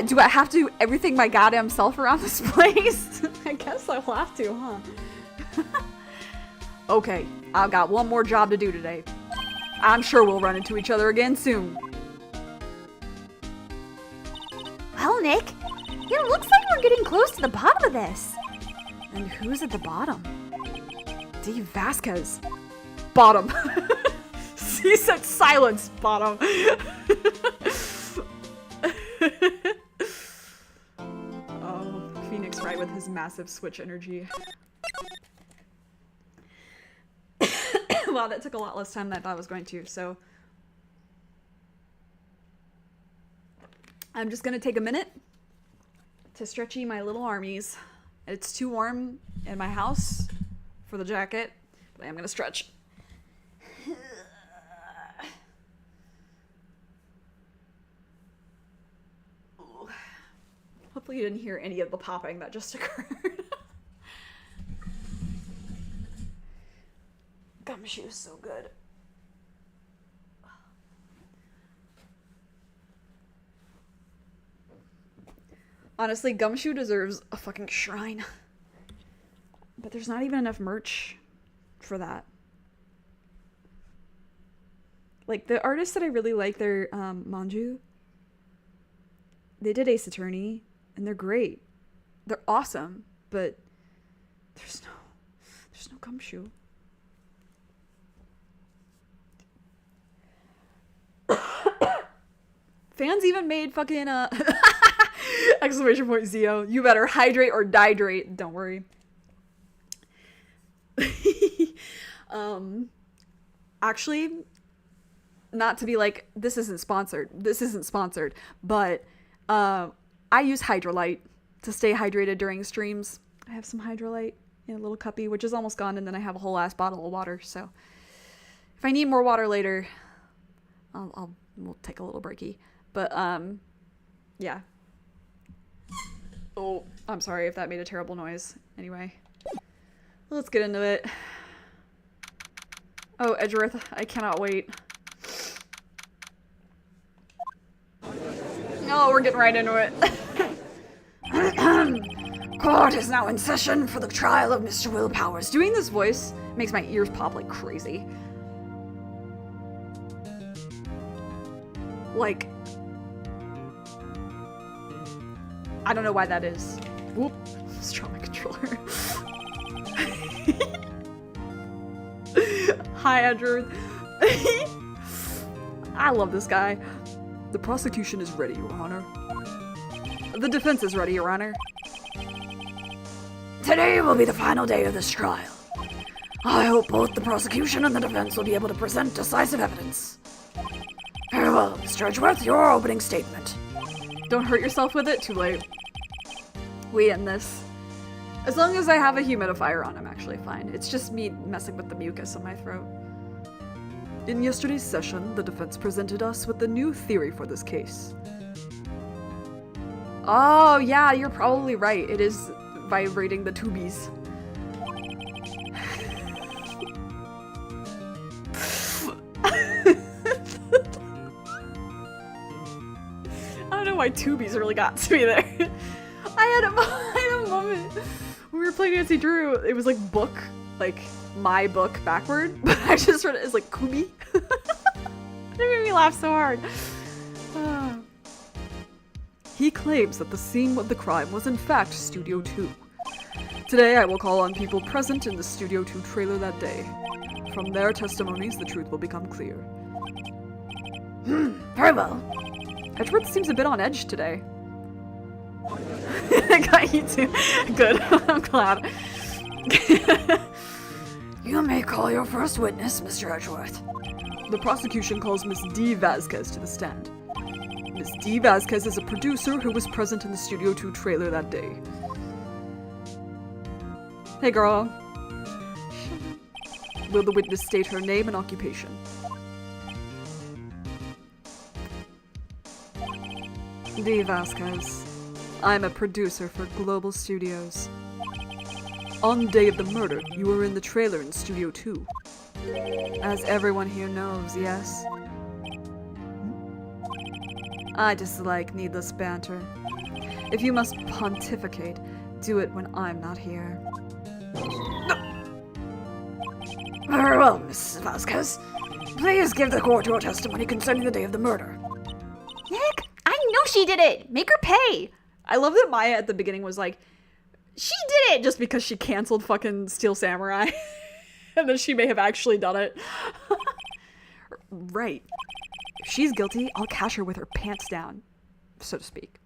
Do I have to do everything my goddamn self around this place? I guess I'll have to, huh? Okay, I've got one more job to do today. I'm sure we'll run into each other again soon. Well, Nick, it looks like we're getting close to the bottom of this. And who's at the bottom? D. Vasquez. Bottom. He said silence, bottom. Oh, Phoenix Wright with his massive switch energy. Wow, that took a lot less time than I thought it was going to, so I'm just gonna take a minute to stretchy my little armies. It's too warm in my house for the jacket, but I'm gonna stretch. Hopefully you didn't hear any of the popping that just occurred. Gumshoe is so good. Honestly, Gumshoe deserves a fucking shrine. But there's not even enough merch for that. Like, the artists that I really like, they're Manju. They did Ace Attorney, and they're great. They're awesome, but there's no Gumshoe. Fans even made fucking exclamation point Zio. You better hydrate or dihydrate. Don't worry. Actually, not to be like, this isn't sponsored, but I use Hydrolyte to stay hydrated during streams. I have some Hydrolyte in a little cuppy, which is almost gone, and then I have a whole ass bottle of water, so if I need more water later, we'll take a little breaky. But, yeah. Oh, I'm sorry if that made a terrible noise. Anyway, let's get into it. Oh, Edgeworth, I cannot wait. Oh, we're getting right into it. Court is now in session for the trial of Mr. Will Powers. Doing this voice makes my ears pop like crazy. Like, I don't know why that is. Whoop, let's try my controller. Hi, Edgeworth. I love this guy. The prosecution is ready, Your Honor. The defense is ready, Your Honor. Today will be the final day of this trial. I hope both the prosecution and the defense will be able to present decisive evidence. Very well, Mr. Edgeworth, your opening statement. Don't hurt yourself with it, too late. We end this. As long as I have a humidifier on, I'm actually fine. It's just me messing with the mucus in my throat. In yesterday's session, the defense presented us with a new theory for this case. Oh, yeah, you're probably right. It is vibrating the tubies. I don't know why tubies really got to me there. I had a moment when we were playing Nancy Drew. It was like book, like my book backward, but I just read it as like Kubi. It made me laugh so hard. He claims that the scene of the crime was in fact Studio 2. Today I will call on people present in the Studio 2 trailer that day. From their testimonies, the truth will become clear. Very well. Edgeworth seems a bit on edge today. I got you too. Good. I'm glad. You may call your first witness, Mr. Edgeworth. The prosecution calls Miss D. Vasquez to the stand. Miss D. Vasquez is a producer who was present in the Studio 2 trailer that day. Hey, girl. Will the witness state her name and occupation? D. Vasquez. I'm a producer for Global Studios. On the day of the murder, you were in the trailer in Studio 2. As everyone here knows, yes? I dislike needless banter. If you must pontificate, do it when I'm not here. Very well, Mrs. Vasquez. Please give the court your testimony concerning the day of the murder. Nick, I know she did it! Make her pay! I love that Maya at the beginning was like, she did it just because she canceled fucking Steel Samurai. And then she may have actually done it. Right. If she's guilty, I'll catch her with her pants down, so to speak.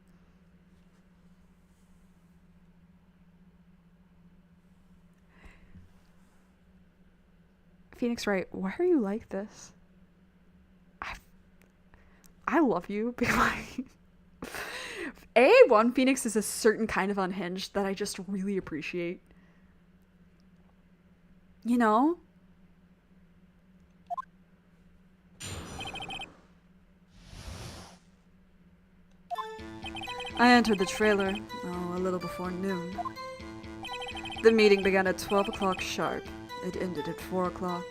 Phoenix Wright, why are you like this? I love you because A1 Phoenix is a certain kind of unhinged that I just really appreciate. You know? I entered the trailer, a little before noon. The meeting began at 12 o'clock sharp. It ended at 4 o'clock.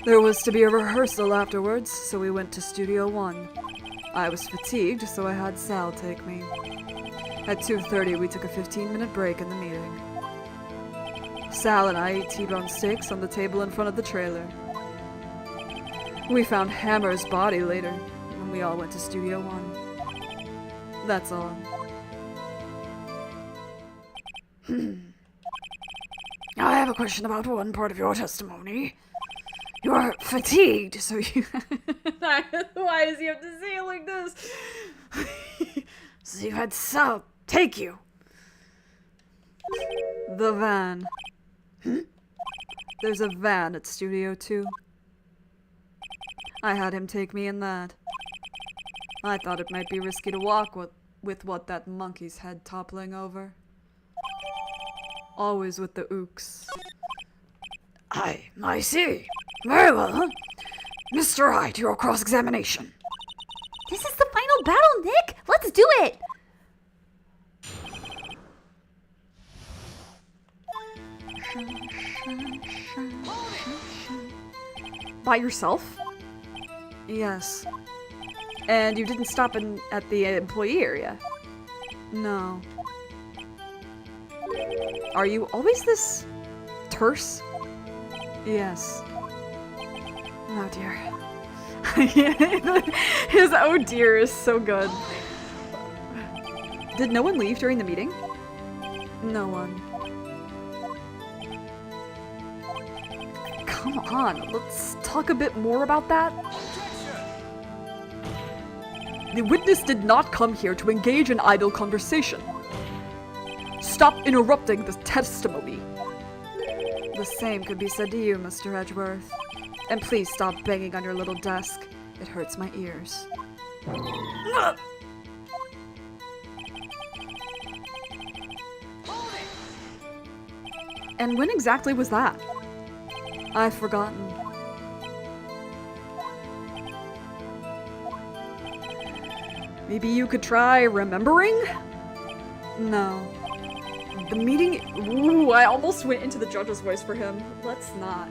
There was to be a rehearsal afterwards, so we went to Studio 1. I was fatigued, so I had Sal take me. At 2:30, we took a 15-minute break in the meeting. Sal and I ate T-bone steaks on the table in front of the trailer. We found Hammer's body later, when we all went to Studio 1. That's all. I have a question about one part of your testimony. You are fatigued, so you... Why does he have to say it like this? so you had Sal take you. The van. There's a van at Studio 2. I had him take me in that. I thought it might be risky to walk with what that monkey's head toppling over. Always with the ooks. I see. Very well. Mr. Wright, your cross-examination. This is the final battle, Nick! Let's do it! By yourself? Yes. And you didn't stop at the employee area? No. Are you always this terse? Yes. Oh dear. His oh dear is so good. Did no one leave during the meeting? No one. Come on, let's talk a bit more about that. The witness did not come here to engage in idle conversation. Stop interrupting the testimony. The same could be said to you, Mr. Edgeworth. And please stop banging on your little desk. It hurts my ears. And when exactly was that? I've forgotten. Maybe you could try remembering? No. The meeting... Ooh, I almost went into the judge's voice for him. Let's not.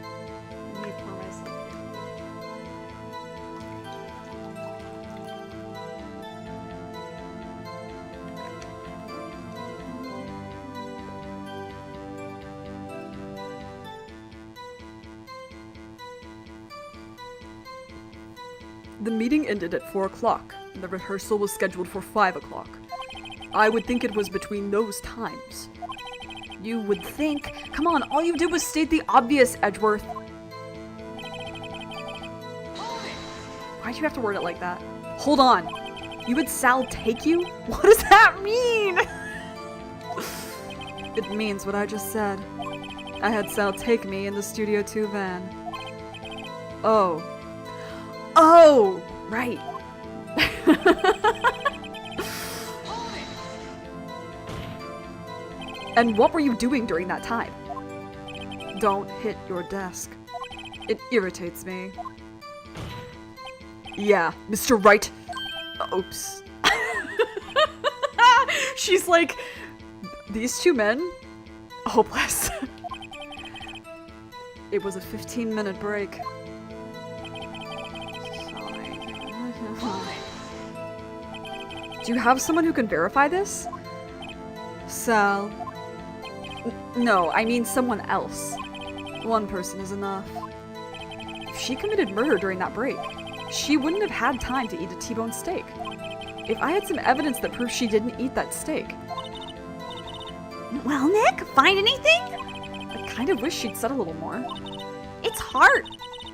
I promise. The meeting ended at 4 o'clock, and the rehearsal was scheduled for 5 o'clock. I would think it was between those times. You would think. Come on, all you did was state the obvious, Edgeworth. Why'd you have to word it like that? Hold on. You had Sal take you? What does that mean? It means what I just said. I had Sal take me in the Studio 2 van. Oh. Oh! Right. And what were you doing during that time? Don't hit your desk. It irritates me. Yeah, Mr. Wright. Oops. She's like, these two men? Hopeless. It was a 15-minute break. Do you have someone who can verify this? Sal. No, I mean someone else. One person is enough. If she committed murder during that break, she wouldn't have had time to eat a T-bone steak. If I had some evidence that proves she didn't eat that steak. Well, Nick, find anything? I kind of wish she'd said a little more. It's hard.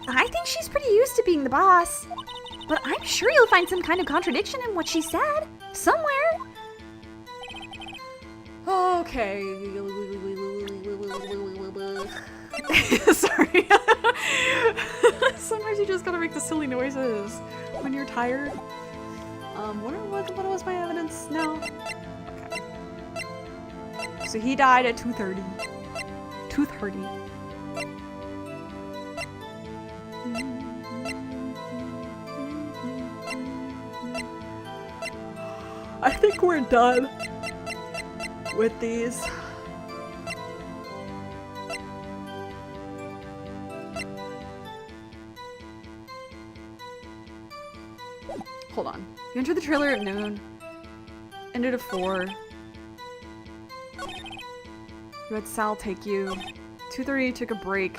I think she's pretty used to being the boss. But I'm sure you'll find some kind of contradiction in what she said. Somewhere. Okay. Sorry. Sometimes you just gotta make the silly noises when you're tired. What was my evidence? No. Okay. So he died at 2:30. 2:30. I think we're done with these. Hold on. You entered the trailer at noon. Ended at 4. You had Sal take you. 2:30 took a break.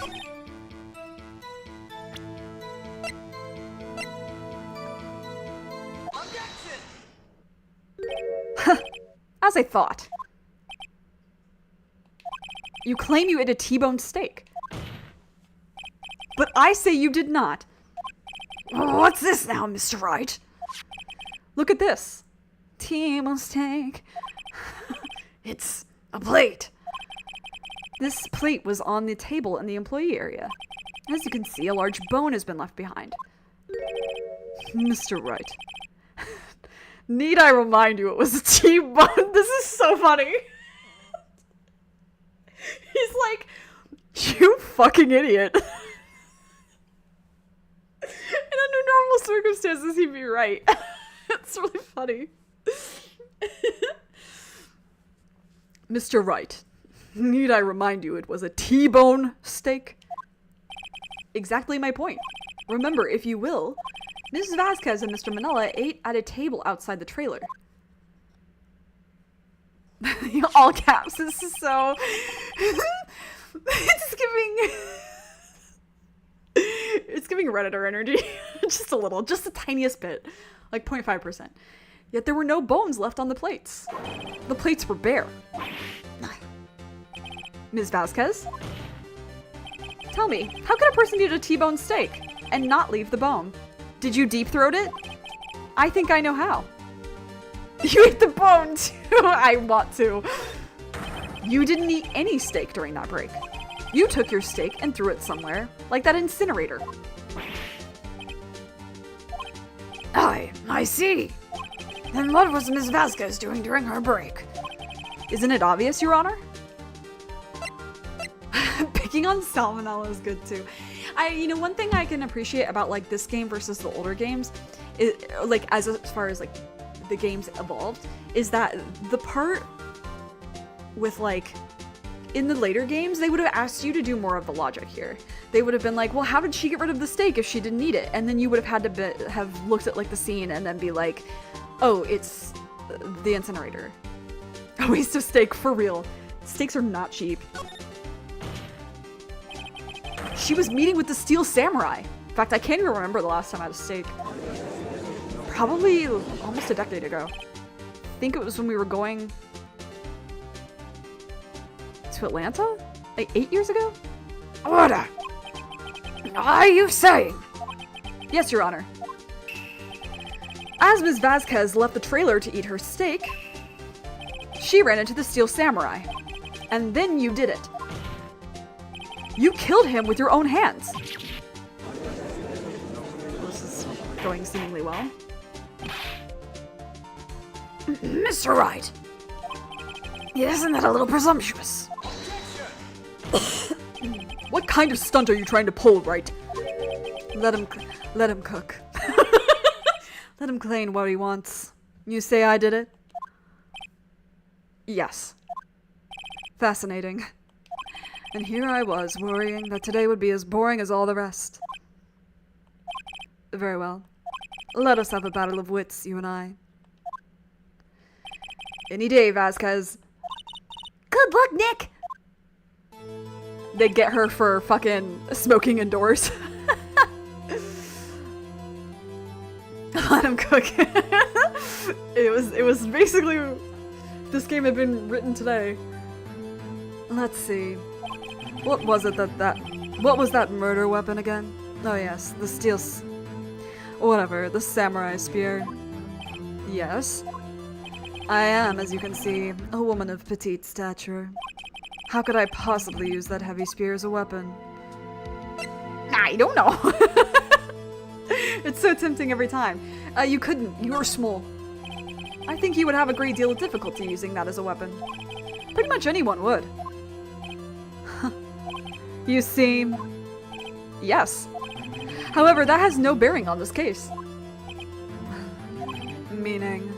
As I thought. You claim you ate a T-bone steak. But I say you did not. What's this now, Mr. Wright? Look at this. T-bone steak. It's a plate. This plate was on the table in the employee area. As you can see, a large bone has been left behind. Mr. Wright. Need I remind you it was a T-bone? This is so funny. He's like, you fucking idiot. And under normal circumstances, he'd be right. It's really funny. Mr. Wright, need I remind you it was a T-bone steak? Exactly my point. Remember, if you will, Mrs. Vasquez and Mr. Manella ate at a table outside the trailer. All caps. This is so... It's giving Redditor energy. Just a little. Just the tiniest bit. Like 0.5%. Yet there were no bones left on the plates. The plates were bare. Ms. Vasquez? Tell me, how could a person eat a T-bone steak and not leave the bone? Did you deep-throat it? I think I know how. You ate the bone too! I want to. You didn't eat any steak during that break. You took your steak and threw it somewhere, like that incinerator. I see. Then what was Ms. Vasquez doing during her break? Isn't it obvious, Your Honor? Picking on salmonella is good too. One thing I can appreciate about like this game versus the older games, is like as far as like the games evolved, is that the part with like in the later games, they would have asked you to do more of the logic here. They would have been like, well, how did she get rid of the steak if she didn't eat it? And then you would have had to have looked at like the scene and then be like, oh, it's the incinerator. A waste of steak, for real. Steaks are not cheap. She was meeting with the Steel Samurai. In fact, I can't even remember the last time I had a steak. Probably almost a decade ago. I think it was when we were going... to Atlanta? Like 8 years ago? Order! Are you saying? Yes, Your Honor. As Ms. Vasquez left the trailer to eat her steak, she ran into the Steel Samurai. And then you did it. You killed him with your own hands. This is going seemingly well. Mr. Wright, isn't that a little presumptuous? What kind of stunt are you trying to pull, Wright? Let him cook. Let him claim what he wants. You say I did it? Yes. Fascinating. And here I was, worrying that today would be as boring as all the rest. Very well. Let us have a battle of wits, you and I. Any day, Vasquez. Good luck, Nick! They get her for fucking smoking indoors. Let him cook. It was basically, this game had been written today. Let's see. What was it what was that murder weapon again? Oh yes, the whatever, the samurai spear. Yes. I am, as you can see, a woman of petite stature. How could I possibly use that heavy spear as a weapon? I don't know. It's so tempting every time. You couldn't. You're small. I think you would have a great deal of difficulty using that as a weapon. Pretty much anyone would. You see... Yes. However, that has no bearing on this case. Meaning...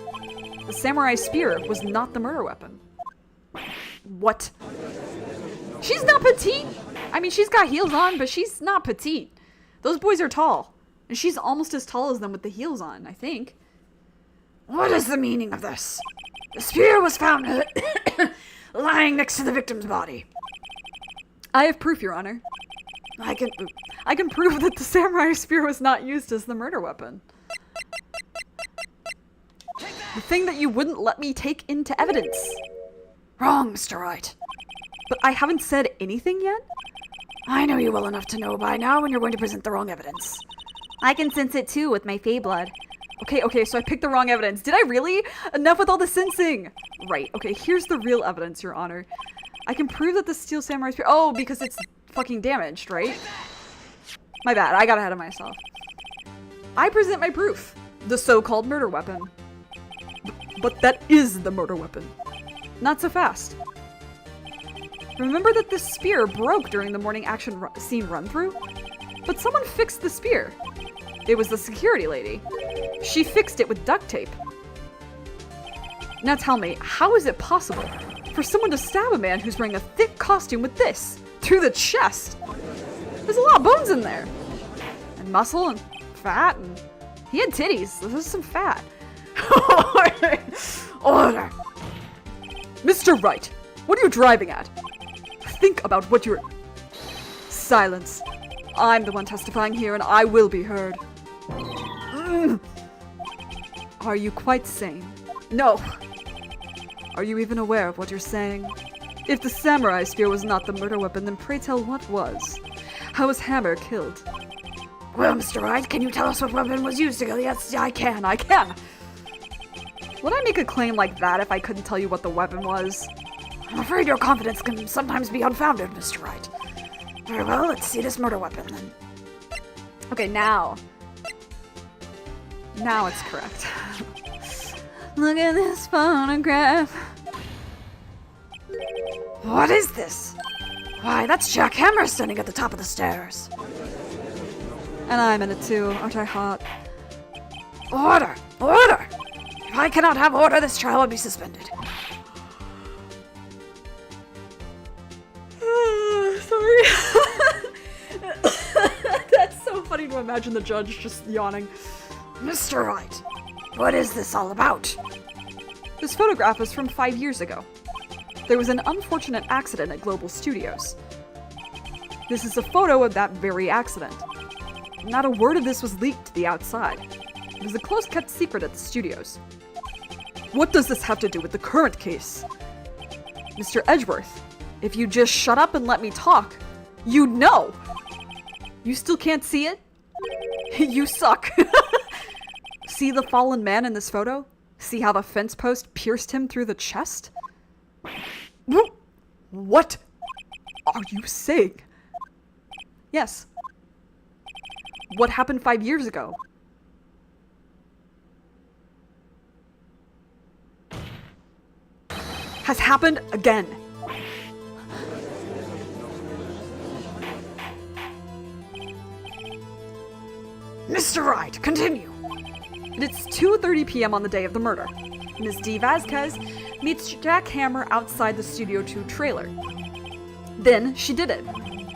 The samurai spear was not the murder weapon. What? She's not petite! I mean, she's got heels on, but she's not petite. Those boys are tall. And she's almost as tall as them with the heels on, I think. What is the meaning of this? The spear was found lying next to the victim's body. I have proof, Your Honor. I can prove that the samurai spear was not used as the murder weapon. The thing that you wouldn't let me take into evidence. Wrong, Mr. Wright. But I haven't said anything yet? I know you well enough to know by now when you're going to present the wrong evidence. I can sense it too with my Fey blood. Okay, so I picked the wrong evidence. Did I really? Enough with all the sensing! Right, okay, here's the real evidence, Your Honor. I can prove that the Steel Samurai Spear... Oh, because it's fucking damaged, right? My bad, I got ahead of myself. I present my proof. The so-called murder weapon. But that is the murder weapon. Not so fast. Remember that this spear broke during the morning action scene run-through? But someone fixed the spear. It was the security lady. She fixed it with duct tape. Now tell me, how is it possible for someone to stab a man who's wearing a thick costume with this? Through the chest? There's a lot of bones in there. And muscle and fat and... He had titties. There's some fat. Order! Mr. Wright, what are you driving at? Think about what you're... Silence. I'm the one testifying here and I will be heard. Are you quite sane? No. Are you even aware of what you're saying? If the samurai spear was not the murder weapon, then pray tell what was? How was Hammer killed? Well, Mr. Wright, can you tell us what weapon was used to kill? Yes, I can. Would I make a claim like that if I couldn't tell you what the weapon was? I'm afraid your confidence can sometimes be unfounded, Mr. Wright. Very well, let's see this murder weapon then. Okay, now it's correct. Look at this photograph. What is this? Why, that's Jack Hammer standing at the top of the stairs. And I'm in it too, aren't I hot? Order! Order! If I cannot have order, this trial will be suspended. Sorry. That's so funny to imagine the judge just yawning. Mr. Wright, what is this all about? This photograph is from 5 years ago. There was an unfortunate accident at Global Studios. This is a photo of that very accident. Not a word of this was leaked to the outside. It was a close-kept secret at the studios. What does this have to do with the current case? Mr. Edgeworth, If you just shut up and let me talk, you'd know. You still can't see it? You suck. See the fallen man in this photo? See how the fence post pierced him through the chest? What are you saying? Yes. What happened 5 years ago? Has happened again. Mr. Wright, continue. It's 2:30 p.m. on the day of the murder. Ms. D. Vasquez meets Jack Hammer outside the Studio 2 trailer. Then she did it.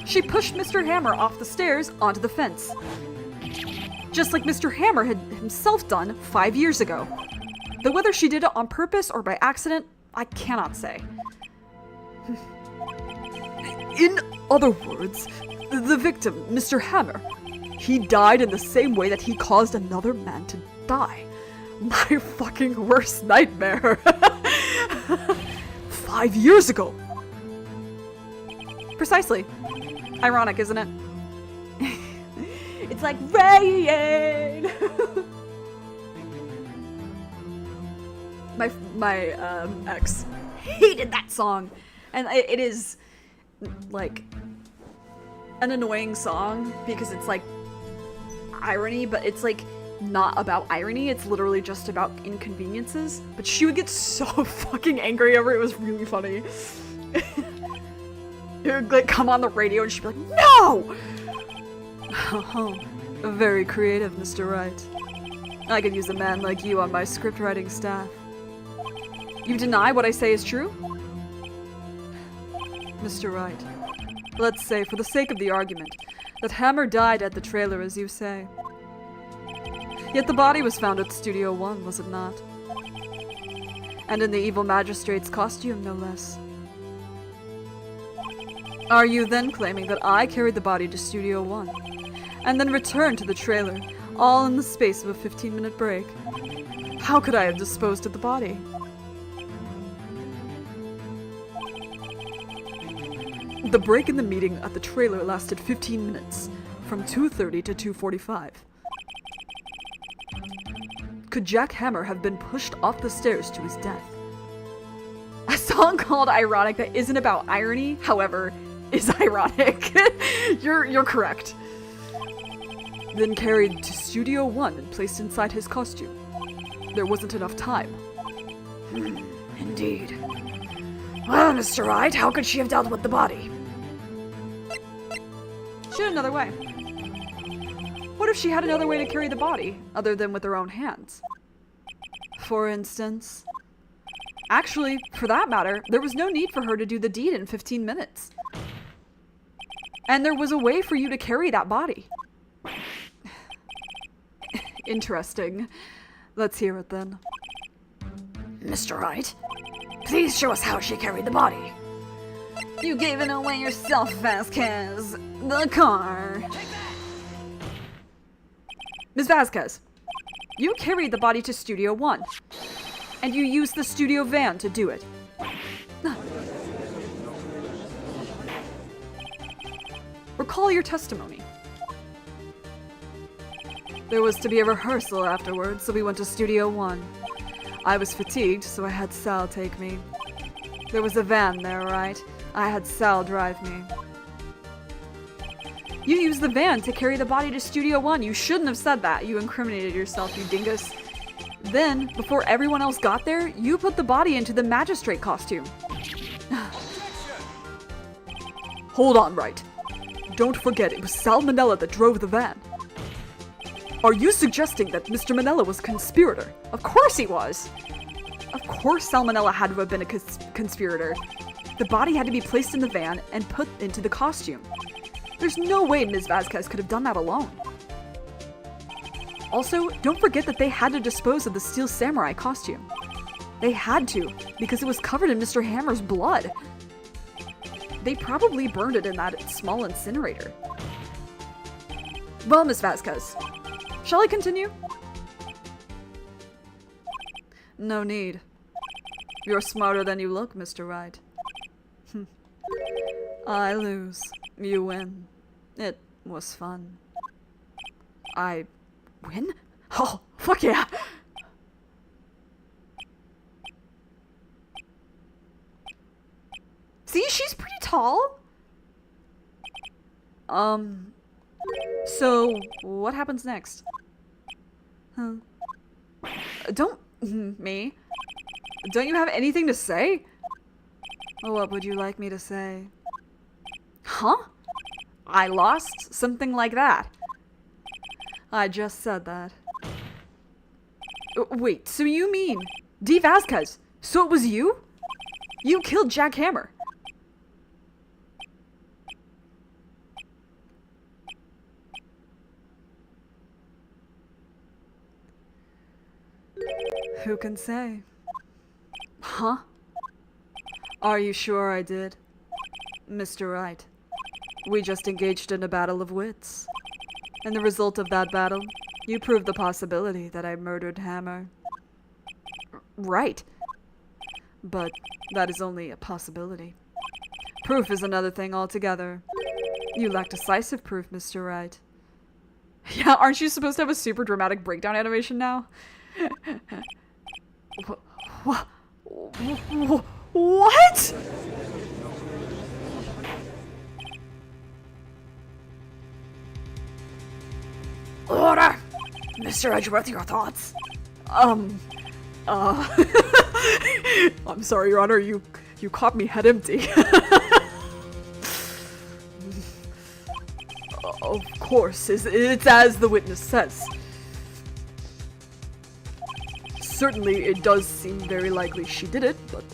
She pushed Mr. Hammer off the stairs onto the fence. Just like Mr. Hammer had himself done 5 years ago. Though whether she did it on purpose or by accident, I cannot say. In other words, the victim, Mr. Hammer, he died in the same way that he caused another man to die. My fucking worst nightmare. 5 years ago. Precisely. Ironic, isn't it? It's like rain. my ex hated that song, and it is like an annoying song because it's like irony, but it's like not about irony. It's literally just about inconveniences. But she would get so fucking angry over it. It was really funny. It would like come on the radio and she'd be like, "No!" Very creative, Mr. Wright. I could use a man like you on my script writing staff. You deny what I say is true? Mr. Wright, let's say, for the sake of the argument, that Hammer died at the trailer as you say. Yet the body was found at Studio 1, was it not? And in the evil magistrate's costume, no less. Are you then claiming that I carried the body to Studio 1, and then returned to the trailer, all in the space of a 15-minute break? How could I have disposed of the body? The break in the meeting at the trailer lasted 15 minutes, from 2:30 to 2:45. Could Jack Hammer have been pushed off the stairs to his death? A song called Ironic that isn't about irony, however, is ironic. You're correct. Then carried to Studio 1 and placed inside his costume. There wasn't enough time. Indeed. Well, Mr. Wright, how could she have dealt with the body? She had another way. What if she had another way to carry the body, other than with her own hands? For instance? Actually, for that matter, there was no need for her to do the deed in 15 minutes. And there was a way for you to carry that body. Interesting. Let's hear it then. Mr. Wright, please show us how she carried the body. You gave it away yourself, Vasquez. The car. Ms. Vasquez, you carried the body to Studio 1, and you used the studio van to do it. Recall your testimony. There was to be a rehearsal afterwards, so we went to Studio 1. I was fatigued, so I had Sal take me. There was a van there, right? I had Sal drive me. You used the van to carry the body to Studio 1. You shouldn't have said that. You incriminated yourself, you dingus. Then, before everyone else got there, you put the body into the magistrate costume. Hold on, Wright. Don't forget, it was Sal Manella that drove the van. Are you suggesting that Mr. Manella was a conspirator? Of course he was! Of course Sal Manella had to have been a conspirator. The body had to be placed in the van and put into the costume. There's no way Ms. Vasquez could have done that alone. Also, don't forget that they had to dispose of the Steel Samurai costume. They had to, because it was covered in Mr. Hammer's blood. They probably burned it in that small incinerator. Well, Ms. Vasquez, shall I continue? No need. You're smarter than you look, Mr. Wright. I lose. You win. It was fun. I win? Oh, fuck yeah! See, she's pretty tall. So, what happens next? Huh? Don't... me? Don't you have anything to say? What would you like me to say? Huh? I lost? Something like that. I just said that. Wait, so you mean... D. Vasquez? So it was you? You killed Jack Hammer. Who can say? Huh? Are you sure I did? Mr. Wright, we just engaged in a battle of wits. And the result of that battle, you proved the possibility that I murdered Hammer. Right. But that is only a possibility. Proof is another thing altogether. You lack decisive proof, Mr. Wright. Yeah, aren't you supposed to have a super dramatic breakdown animation now? What? Order! Mr. Edgeworth, your thoughts? I'm sorry, Your Honor, you caught me head empty. Of course, it's as the witness says. Certainly, it does seem very likely she did it, but,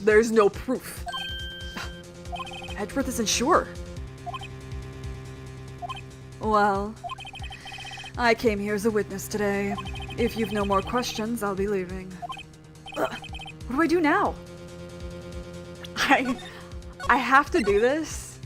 there's no proof. Edgeworth isn't sure. Well, I came here as a witness today. If you've no more questions, I'll be leaving. What do I do now? I have to do this?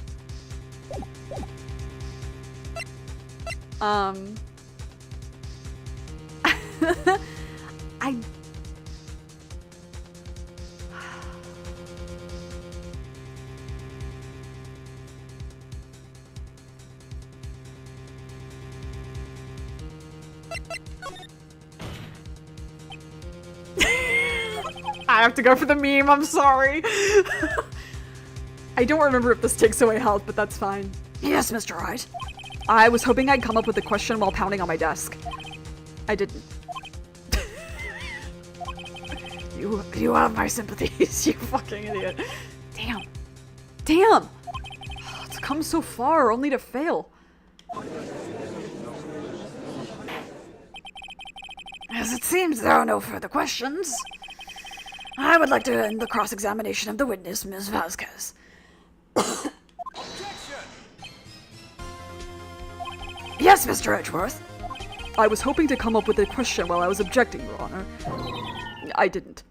I have to go for the meme, I'm sorry. I don't remember if this takes away health, but that's fine. Yes, Mr. Wright. I was hoping I'd come up with a question while pounding on my desk. I didn't. You have my sympathies, You fucking idiot. Damn. Damn! It's come so far, only to fail. As it seems there are no further questions, I would like to end the cross-examination of the witness, Ms. Vasquez. Yes, Mr. Edgeworth. I was hoping to come up with a question while I was objecting, Your Honor. I didn't.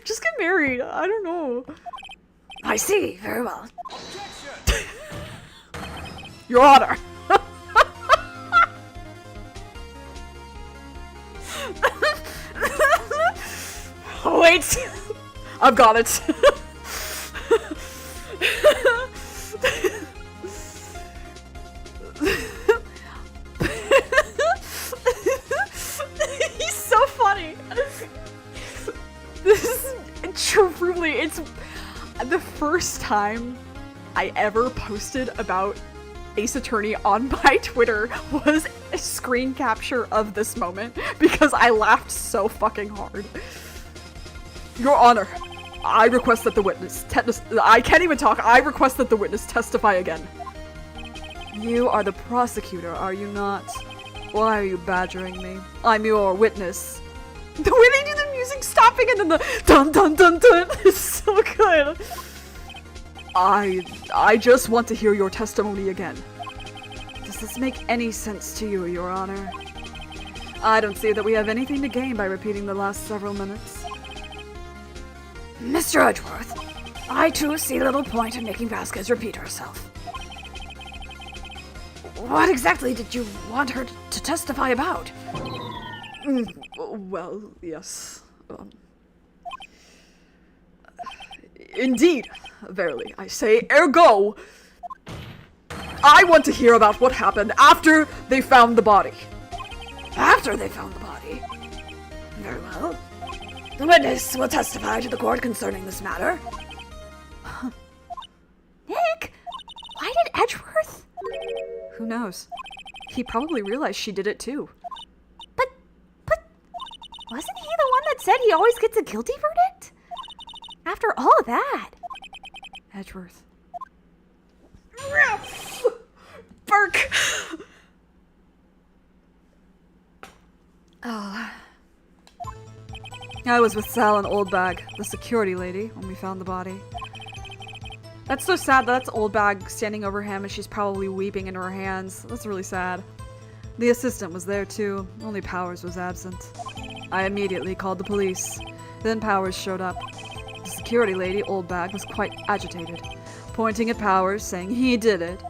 Just get married. I don't know. I see. Very well. Your Honor. Wait. I've got it. He's so funny. This is truly, it's the first time I ever posted about Ace Attorney on my Twitter was a screen capture of this moment because I laughed so fucking hard. Your Honor, I request that the witness I can't even talk. I request that the witness testify again. You are the prosecutor, are you not? Why are you badgering me? I'm your witness. The way they do the music stopping and then the dun dun dun dun is so good. I just want to hear your testimony again. Does this make any sense to you, Your Honor? I don't see that we have anything to gain by repeating the last several minutes. Mr. Edgeworth, I too see little point in making Vasquez repeat herself. What exactly did you want her to testify about? Well, yes. Indeed, verily, I say, ergo, I want to hear about what happened after they found the body. After they found the body. Very well. The witness will testify to the court concerning this matter. Nick? Why did Edgeworth? Who knows? He probably realized she did it too. But, wasn't he the one that said he always gets a guilty verdict? After all of that. Edgeworth. Burke! Oh. I was with Sal and Oldbag, the security lady, when we found the body. That's so sad. That's Oldbag standing over him and she's probably weeping into her hands. That's really sad. The assistant was there too, only Powers was absent. I immediately called the police. Then Powers showed up. The security lady, Oldbag, was quite agitated, pointing at Powers, saying he did it.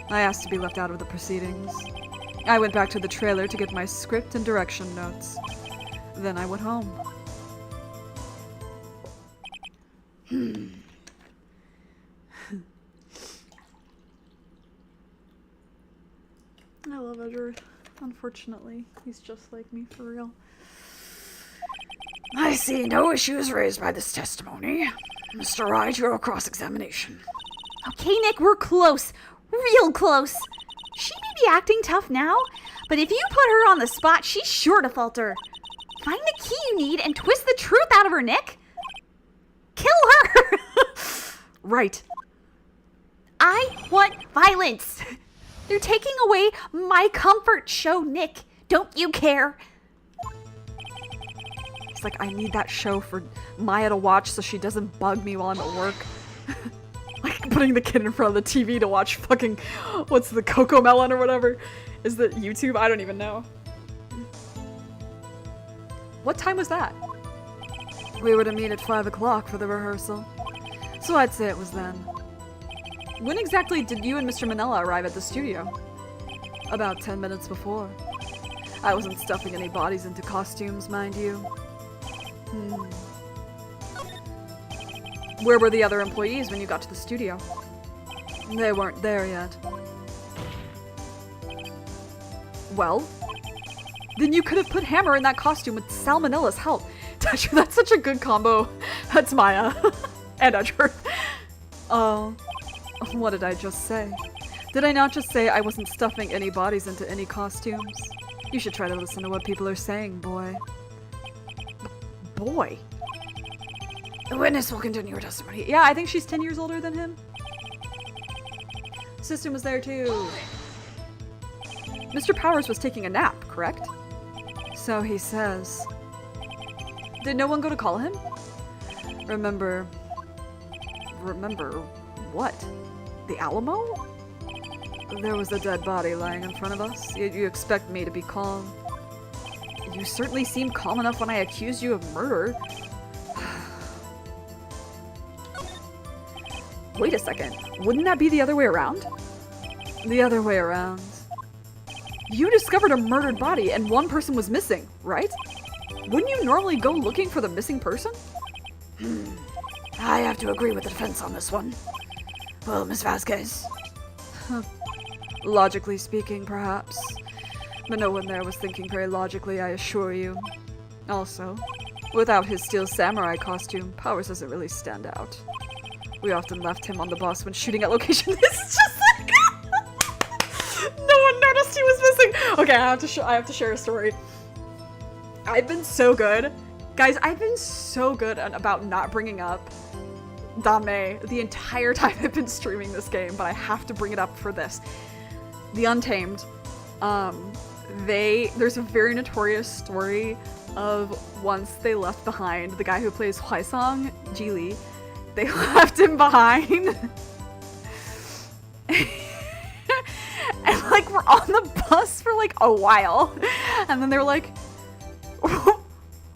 I asked to be left out of the proceedings. I went back to the trailer to get my script and direction notes. Then I went home. I love Edgeworth. Unfortunately, he's just like me for real. I see no issues raised by this testimony. Mr. Wright, your cross-examination. Okay, Nick, we're close. Real close. She may be acting tough now, but if you put her on the spot, she's sure to falter. Find the key you need and twist the truth out of her, Nick. Kill her! Right. I want violence. You're taking away my comfort show, Nick. Don't you care? It's like, I need that show for Maya to watch so she doesn't bug me while I'm at work. Like putting the kid in front of the TV to watch fucking, what's the Coco Melon or whatever? Is that YouTube? I don't even know. What time was that? We were to meet at 5 o'clock for the rehearsal. So I'd say it was then. When exactly did you and Mr. Manella arrive at the studio? About 10 minutes before. I wasn't stuffing any bodies into costumes, mind you. Where were the other employees when you got to the studio? They weren't there yet. Well, then you could have put Hammer in that costume with Salmonella's help. That's such a good combo. That's Maya. And Edgeworth. Oh, what did I just say? Did I not just say I wasn't stuffing any bodies into any costumes? You should try to listen to what people are saying, boy. Boy? The witness will continue her testimony. Yeah, I think she's 10 years older than him. System was there too. Mr. Powers was taking a nap, correct? So he says. Did no one go to call him? Remember what? The Alamo? There was a dead body lying in front of us. You expect me to be calm. You certainly seemed calm enough when I accused you of murder. Wait a second. Wouldn't that be the other way around? The other way around. You discovered a murdered body and one person was missing, right? Wouldn't you normally go looking for the missing person? I have to agree with the defense on this one. Well, Miss Vasquez. Logically speaking, perhaps. But no one there was thinking very logically, I assure you. Also, without his steel samurai costume, Powers doesn't really stand out. We often left him on the bus when shooting at locations. It's just like no one noticed he was missing. Okay, I have to share a story. I've been so good. Guys, I've been so good about not bringing up Dame the entire time I've been streaming this game, but I have to bring it up for this. The Untamed. There's a very notorious story of once they left behind the guy who plays Hwaesong, Jili. They left him behind. And like we're on the bus for like a while. And then they're like,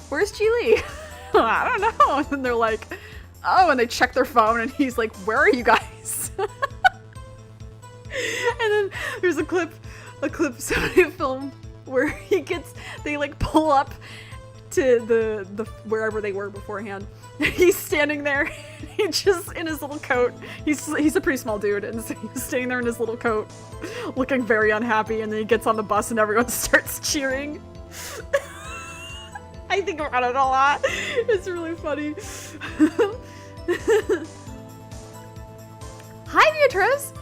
where's Jili? I don't know. And then they're like, oh, and they check their phone and he's like, where are you guys? And then there's a clip somebody filmed where they like pull up to the wherever they were beforehand. He's standing there, he just in his little coat. He's a pretty small dude, and so he's standing there in his little coat, looking very unhappy, and then he gets on the bus and everyone starts cheering. I think about it a lot. It's really funny. Hi, Beatrice!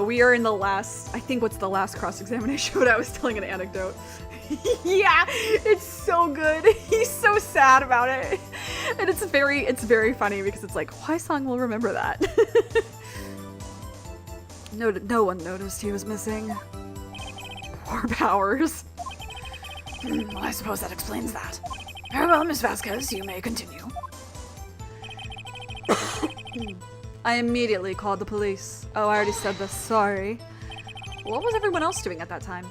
We are in the last, I think what's the last cross-examination, but I was telling an anecdote. Yeah, it's so good. He's so sad about it. And it's very funny because it's like, Hwai-sung will remember that. No one noticed he was missing. Poor Powers. Well, I suppose that explains that. Very well, Miss Vasquez, you may continue. I immediately called the police. Oh, I already said this, sorry. What was everyone else doing at that time?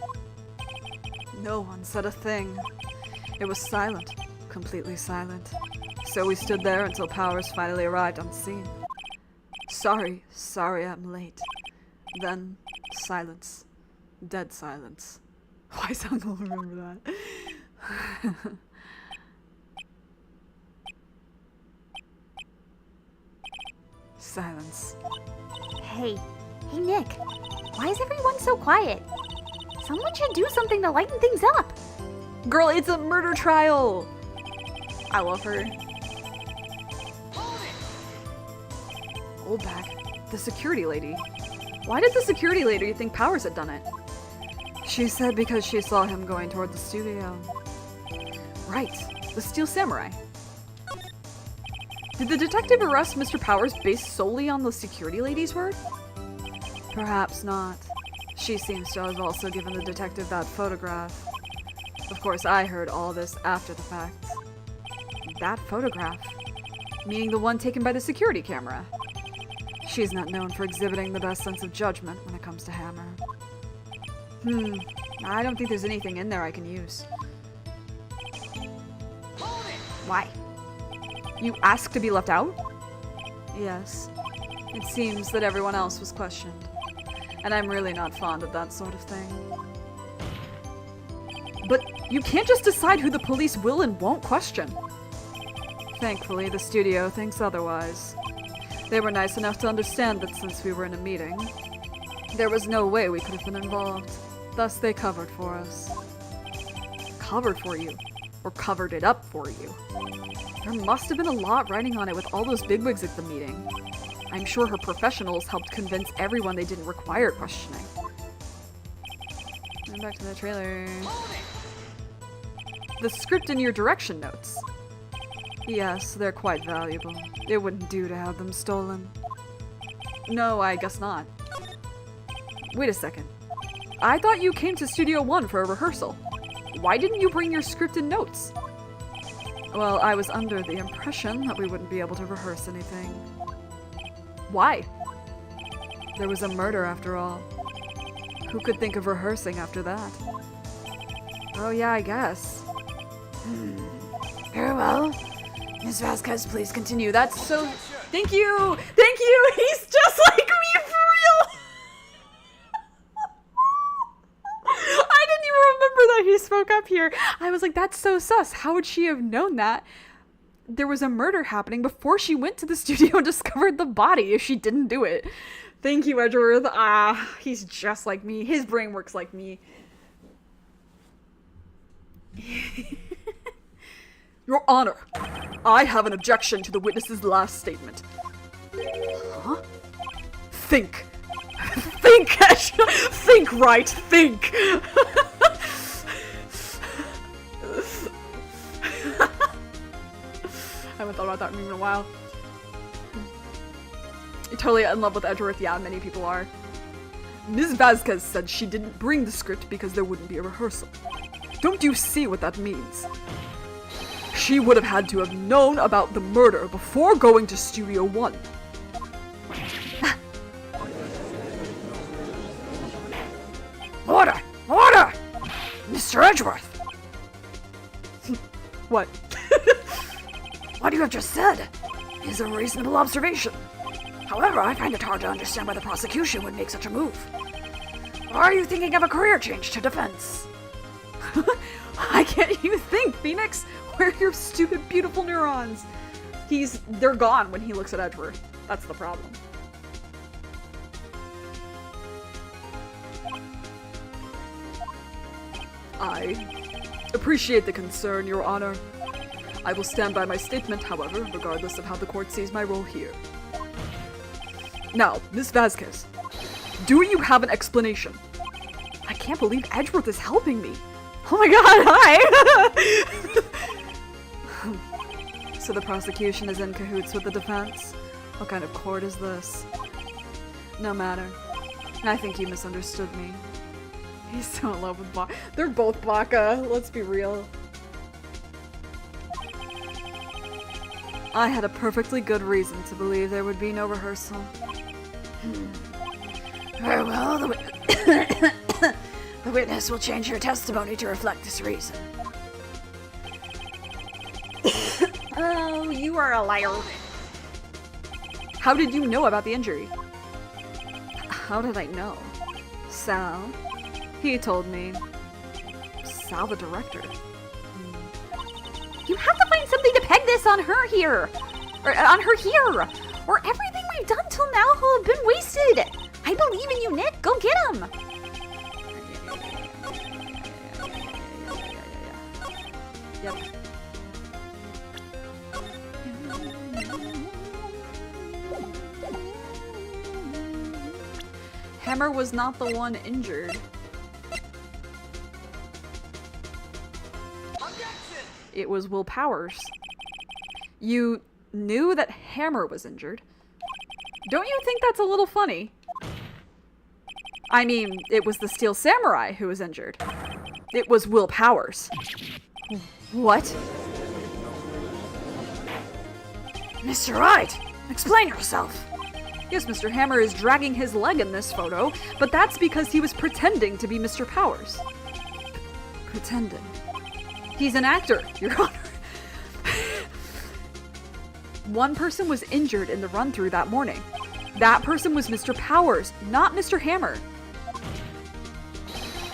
No one said a thing. It was silent, completely silent. So we stood there until Powers finally arrived on scene. Sorry I'm late. Then, silence. Dead silence. Hwai-sung will remember that. Silence. Hey, Nick. Why is everyone so quiet? Someone should do something to lighten things up. Girl, it's a murder trial! I love her. Oldback, the security lady. Why did the security lady think Powers had done it? She said because she saw him going toward the studio. Right, the Steel Samurai. Did the detective arrest Mr. Powers based solely on the security lady's word? Perhaps not. She seems to have also given the detective that photograph. Of course, I heard all this after the fact. That photograph? Meaning the one taken by the security camera. She's not known for exhibiting the best sense of judgment when it comes to Hammer. I don't think there's anything in there I can use. Why? You asked to be left out? Yes. It seems that everyone else was questioned. And I'm really not fond of that sort of thing. But you can't just decide who the police will and won't question. Thankfully, the studio thinks otherwise. They were nice enough to understand that since we were in a meeting, there was no way we could have been involved. Thus, they covered for us. Covered for you? Or covered it up for you? There must have been a lot riding on it with all those bigwigs at the meeting. I'm sure her professionals helped convince everyone they didn't require questioning. And back to the trailer. The script in your direction notes. Yes, they're quite valuable. It wouldn't do to have them stolen. No, I guess not. Wait a second. I thought you came to Studio One for a rehearsal. Why didn't you bring your script and notes? Well, I was under the impression that we wouldn't be able to rehearse anything. Why? There was a murder after all. Who could think of rehearsing after that? Oh yeah, I guess. Very well. Miss Vasquez, please continue. That's so... Thank you! Thank you! He's just like me for real! I didn't even remember that he spoke up here. I was like, that's so sus. How would she have known that there was a murder happening before she went to the studio and discovered the body if she didn't do it? Thank you, Edgeworth. He's just like me. His brain works like me. Your Honor, I have an objection to the witness's last statement. Huh? Think. Think, think, Wright, think. I haven't thought about that in a while. You're totally in love with Edgeworth. Yeah, many people are. Ms. Vasquez said she didn't bring the script because there wouldn't be a rehearsal. Don't you see what that means? She would have had to have known about the murder before going to Studio One. Order! Order! Mr. Edgeworth! What? What you have just said is a reasonable observation. However, I find it hard to understand why the prosecution would make such a move. Or are you thinking of a career change to defense? Why can't you think, Phoenix? Where are your stupid, beautiful neurons? They're gone when he looks at Edgeworth. That's the problem. I appreciate the concern, Your Honor. I will stand by my statement, however, regardless of how the court sees my role here. Now, Miss Vasquez, do you have an explanation? I can't believe Edgeworth is helping me. Oh my god, hi! So the prosecution is in cahoots with the defense? What kind of court is this? No matter. I think you misunderstood me. He's so in love with Baka. They're both Baka, let's be real. I had a perfectly good reason to believe there would be no rehearsal. Very well, the witness will change your testimony to reflect this reason. Oh, you are a liar. How did you know about the injury? How did I know? Sal? He told me. Sal, the director. You have to find something to peg this on her here. Or on her here. Or everything we've done till now will have been wasted. I believe in you, Nick. Go get him. Yep. Hammer was not the one injured. It was Will Powers. You knew that Hammer was injured. Don't you think that's a little funny? I mean, it was the Steel Samurai who was injured. It was Will Powers. What? Mr. Wright, explain yourself. Yes, Mr. Hammer is dragging his leg in this photo, but that's because he was pretending to be Mr. Powers. Pretending. He's an actor, Your Honor. One person was injured in the run-through that morning. That person was Mr. Powers, not Mr. Hammer.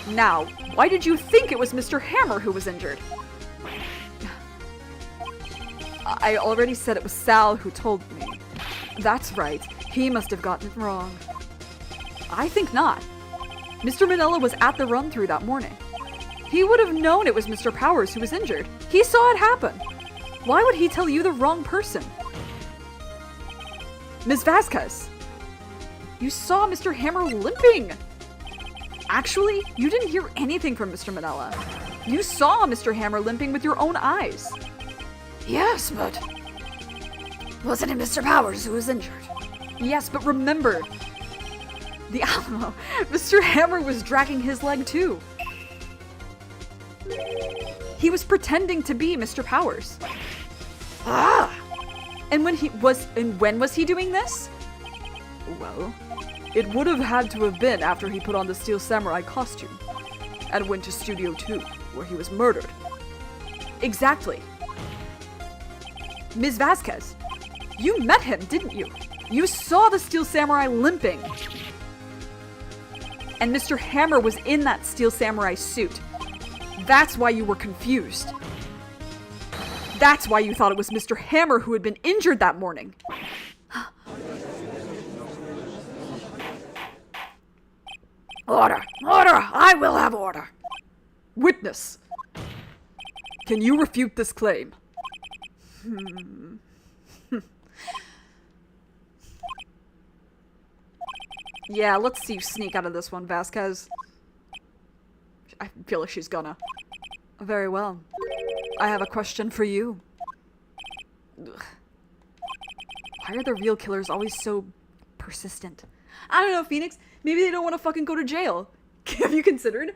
Now, why did you think it was Mr. Hammer who was injured? I already said it was Sal who told me. That's right. He must have gotten it wrong. I think not. Mr. Manila was at the run-through that morning. He would have known it was Mr. Powers who was injured. He saw it happen. Why would he tell you the wrong person? Ms. Vasquez, you saw Mr. Hammer limping. Actually, you didn't hear anything from Mr. Manila. You saw Mr. Hammer limping with your own eyes. Yes, but wasn't it Mr. Powers who was injured? Yes, but remember, the Alamo, Mr. Hammer was dragging his leg too. He was pretending to be Mr. Powers. Ah! And when was he doing this? Well, it would have had to have been after he put on the Steel Samurai costume and went to Studio 2, where he was murdered. Exactly. Ms. Vasquez, you met him, didn't you? You saw the Steel Samurai limping. And Mr. Hammer was in that Steel Samurai suit. That's why you were confused. That's why you thought it was Mr. Hammer who had been injured that morning. Order! Order! I will have order! Witness, can you refute this claim? Yeah, let's see you sneak out of this one, Vasquez. I feel like she's gonna. Very well. I have a question for you. Ugh. Why are the real killers always so persistent? I don't know, Phoenix. Maybe they don't want to fucking go to jail. Have you considered?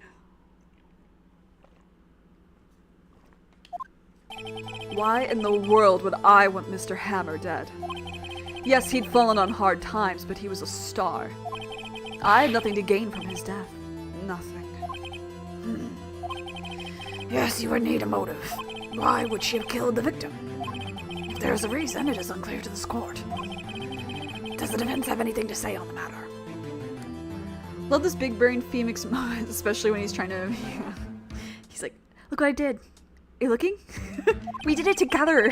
Why in the world would I want Mr. Hammer dead? Yes, he'd fallen on hard times, but he was a star. I had nothing to gain from his death. Nothing. Yes, you would need a motive. Why would she have killed the victim? If there is a reason, it is unclear to this court. Does the defense have anything to say on the matter? Love this big brain Phoenix moment, especially when he's trying to... He's like, look what I did. Are you looking? We did it together.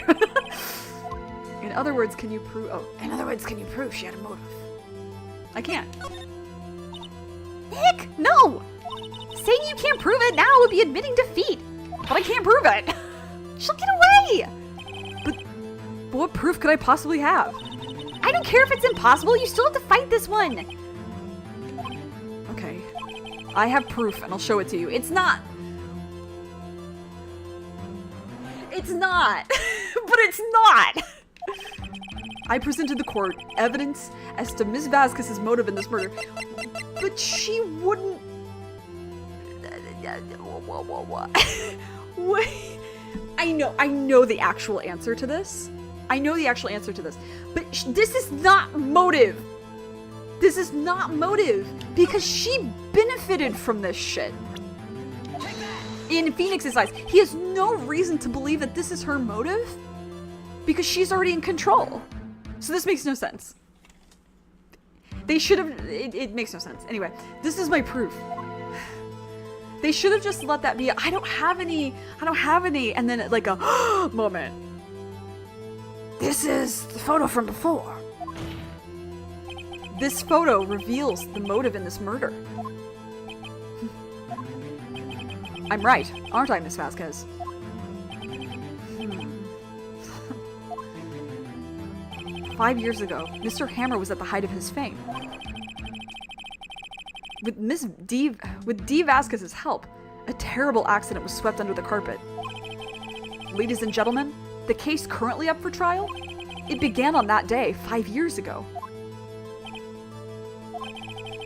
In other words, can you prove... Oh, In other words, can you prove she had a motive? I can't. Nick, no! Saying you can't prove it now would be admitting defeat. But I can't prove it. She'll get away! But what proof could I possibly have? I don't care if it's impossible, you still have to fight this one. Okay. I have proof and I'll show it to you. It's not. It's not. But it's not. I presented the court evidence as to Ms. Vasquez's motive in this murder, but she wouldn't. Wait. I know the actual answer to this. But this is not motive. This is not motive because she benefited from this shit. In Phoenix's eyes, he has no reason to believe that this is her motive because she's already in control. So this makes no sense. They should have, it makes no sense. Anyway, this is my proof. They should have just let that be. I don't have any, and then like a moment. This is the photo from before. This photo reveals the motive in this murder. I'm right, aren't I, Miss Vasquez? 5 years ago, Mr. Hammer was at the height of his fame. With D. Vasquez's help, a terrible accident was swept under the carpet. Ladies and gentlemen, the case currently up for trial, it began on that day 5 years ago.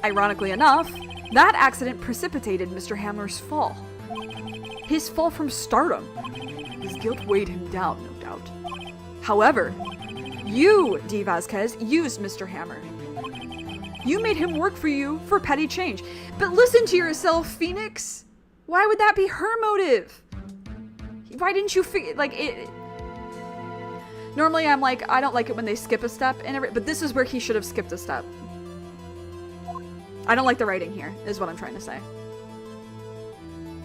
Ironically enough, that accident precipitated Mr. Hammer's fall. His fall from stardom. His guilt weighed him down, no doubt. However, you, D. Vasquez, used Mr. Hammer. You made him work for you for petty change. But listen to yourself, Phoenix. Why would that be her motive? Why didn't you figure, like, it... Normally I'm like, I don't like it when they skip a step, but this is where he should have skipped a step. I don't like the writing here, is what I'm trying to say.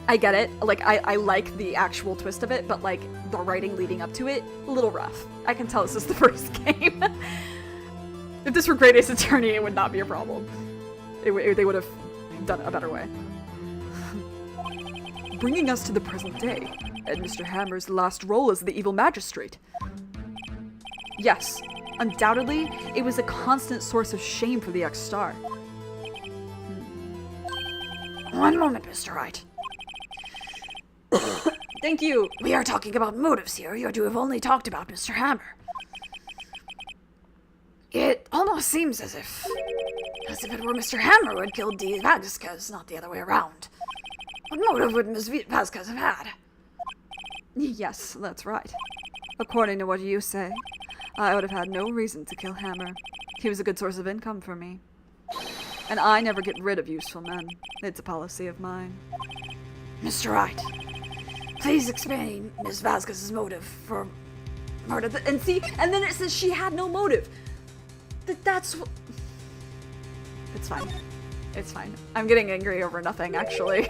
I get it, like, I like the actual twist of it, but, like, the writing leading up to it, a little rough. I can tell this is the first game. If this were Great Ace Attorney, it would not be a problem. They would have done it a better way. Bringing us to the present day, and Mr. Hammer's last role as the evil magistrate. Yes, undoubtedly, it was a constant source of shame for the ex-star. One moment, Mr. Wright. Thank you. We are talking about motives here. You two have only talked about Mr. Hammer. It almost seems as if it were Mr. Hammer who had killed D. Vasquez, not the other way around. What motive would Ms. Vasquez have had? Yes, that's right. According to what you say, I would have had no reason to kill Hammer. He was a good source of income for me. And I never get rid of useful men. It's a policy of mine. Mr. Wright, please explain Ms. Vasquez's motive for murder. And see, and then it says she had no motive. That's what... It's fine. It's fine. I'm getting angry over nothing, actually.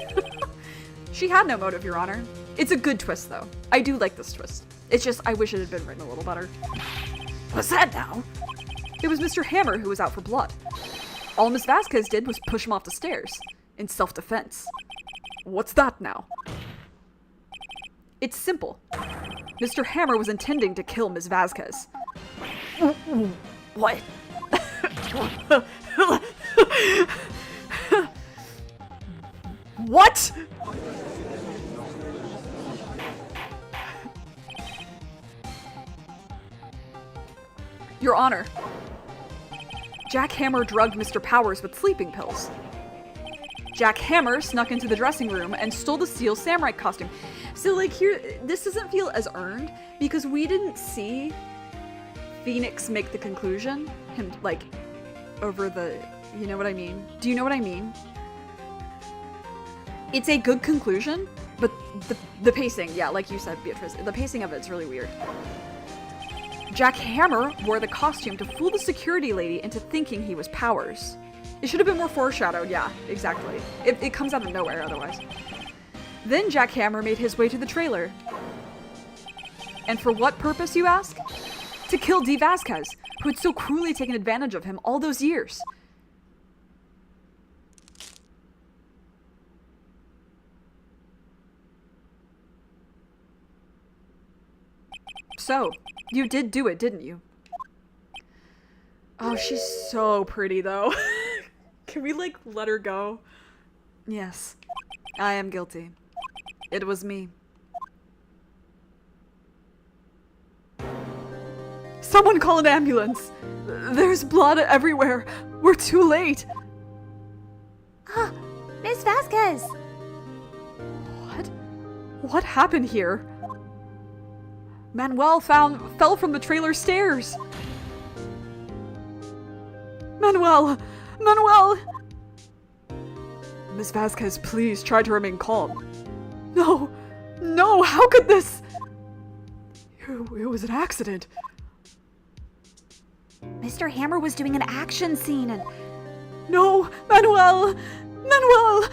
She had no motive, Your Honor. It's a good twist, though. I do like this twist. It's just, I wish it had been written a little better. What's that now? It was Mr. Hammer who was out for blood. All Miss Vasquez did was push him off the stairs, in self-defense. What's that now? It's simple. Mr. Hammer was intending to kill Miss Vasquez. What? What? Your Honor, Jack Hammer drugged Mr. Powers with sleeping pills. Jack Hammer snuck into the dressing room and stole the steel samurai costume. So, like, here, this doesn't feel as earned because we didn't see Phoenix make the conclusion. Him, like, over the, you know what I mean? Do you know what I mean? It's a good conclusion, but the pacing, yeah, like you said, Beatrice, the pacing of it's really weird. Jack Hammer wore the costume to fool the security lady into thinking he was Powers. It should have been more foreshadowed, yeah, exactly. It comes out of nowhere otherwise. Then Jack Hammer made his way to the trailer. And for what purpose, you ask? To kill Dee Vasquez, who had so cruelly taken advantage of him all those years. So, you did do it, didn't you? Oh, she's so pretty, though. Can we, like, let her go? Yes, I am guilty. It was me. Someone call an ambulance! There's blood everywhere! We're too late! Ah, Miss Vasquez! What? What happened here? Manuel fell from the trailer stairs! Manuel! Manuel! Miss Vasquez, please try to remain calm. No! No! How could this? It was an accident. Mr. Hammer was doing an action scene and... No! Manuel! Manuel!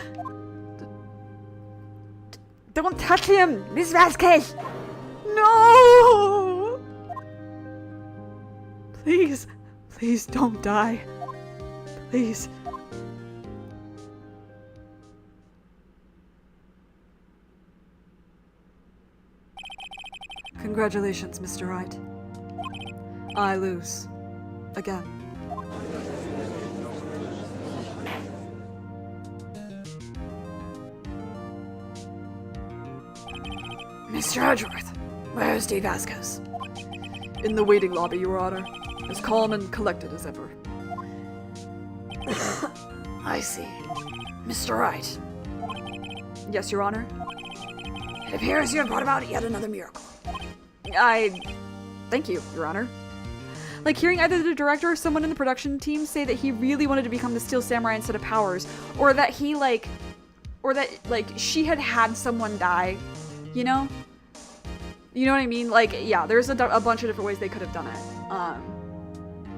Don't touch him! Miss Vasquez! No! Please, please don't die. Please. Congratulations, Mr. Wright. I lose. Again. Mr. Edgeworth, where's Dee Vasquez? In the waiting lobby, Your Honor. As calm and collected as ever. I see. Mr. Wright, Yes, Your Honor. it appears you have brought about yet another miracle. Thank you, Your Honor. Like, hearing either the director or someone in the production team say that he really wanted to become the Steel Samurai instead of Powers, or that she had someone die, you know? You know what I mean? Like, yeah, there's a bunch of different ways they could have done it.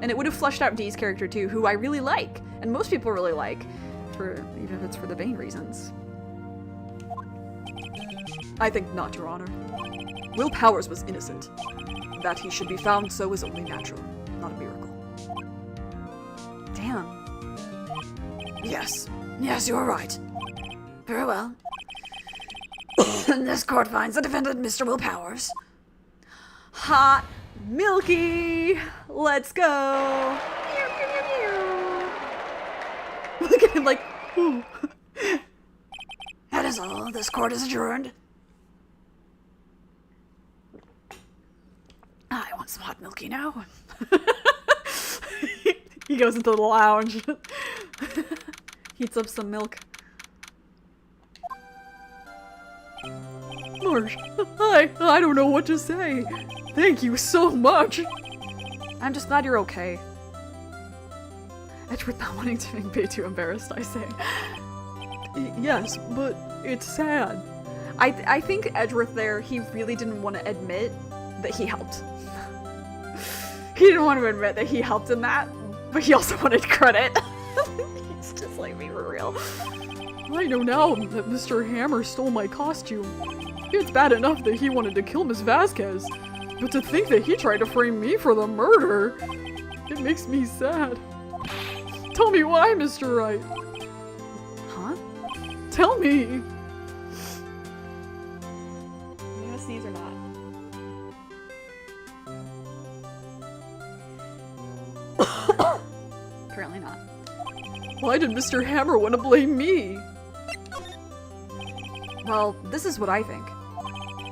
And it would have fleshed out Dee's character too, who I really like, and most people really like, even if it's for the vain reasons. I think not, Your Honor. Will Powers was innocent. That he should be found so is only natural, not a miracle. Damn. Yes, you are right. Very well. This court finds the defendant, Mr. Will Powers. Hot Milky! Let's go! Look at him like, ooh. That is all. This court is adjourned. I want some hot milky now. He goes into the lounge. Heats up some milk. Marsh, I don't know what to say. Thank you so much. I'm just glad you're okay. Edgeworth not wanting to make Bay too embarrassed, I say. Yes, but it's sad. I think Edgeworth there, he really didn't want to admit that he helped. He didn't want to admit that he helped in that, but he also wanted credit. He's just like me for real. I know now that Mr. Hammer stole my costume. It's bad enough that he wanted to kill Miss Vasquez, but to think that he tried to frame me for the murder, it makes me sad. Tell me why, Mr. Wright. Huh? Tell me. Are you gonna sneeze or not? Apparently not. Why did Mr. Hammer want to blame me? Well, this is what I think.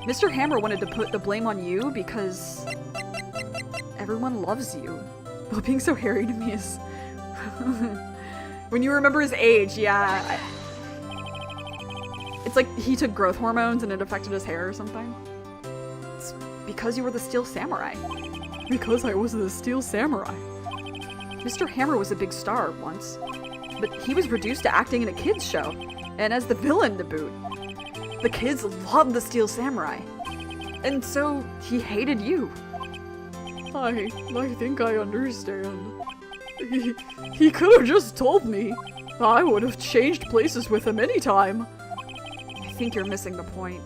Mr. Hammer wanted to put the blame on you because everyone loves you. Well, being so hairy to me is... When you remember his age, yeah. It's like he took growth hormones and it affected his hair or something. It's because you were the Steel Samurai. Because I was the Steel Samurai. Mr. Hammer was a big star once, but he was reduced to acting in a kids show, and as the villain to boot. The kids loved the Steel Samurai, and so he hated you. I think I understand. He could have just told me. I would have changed places with him anytime. I think you're missing the point.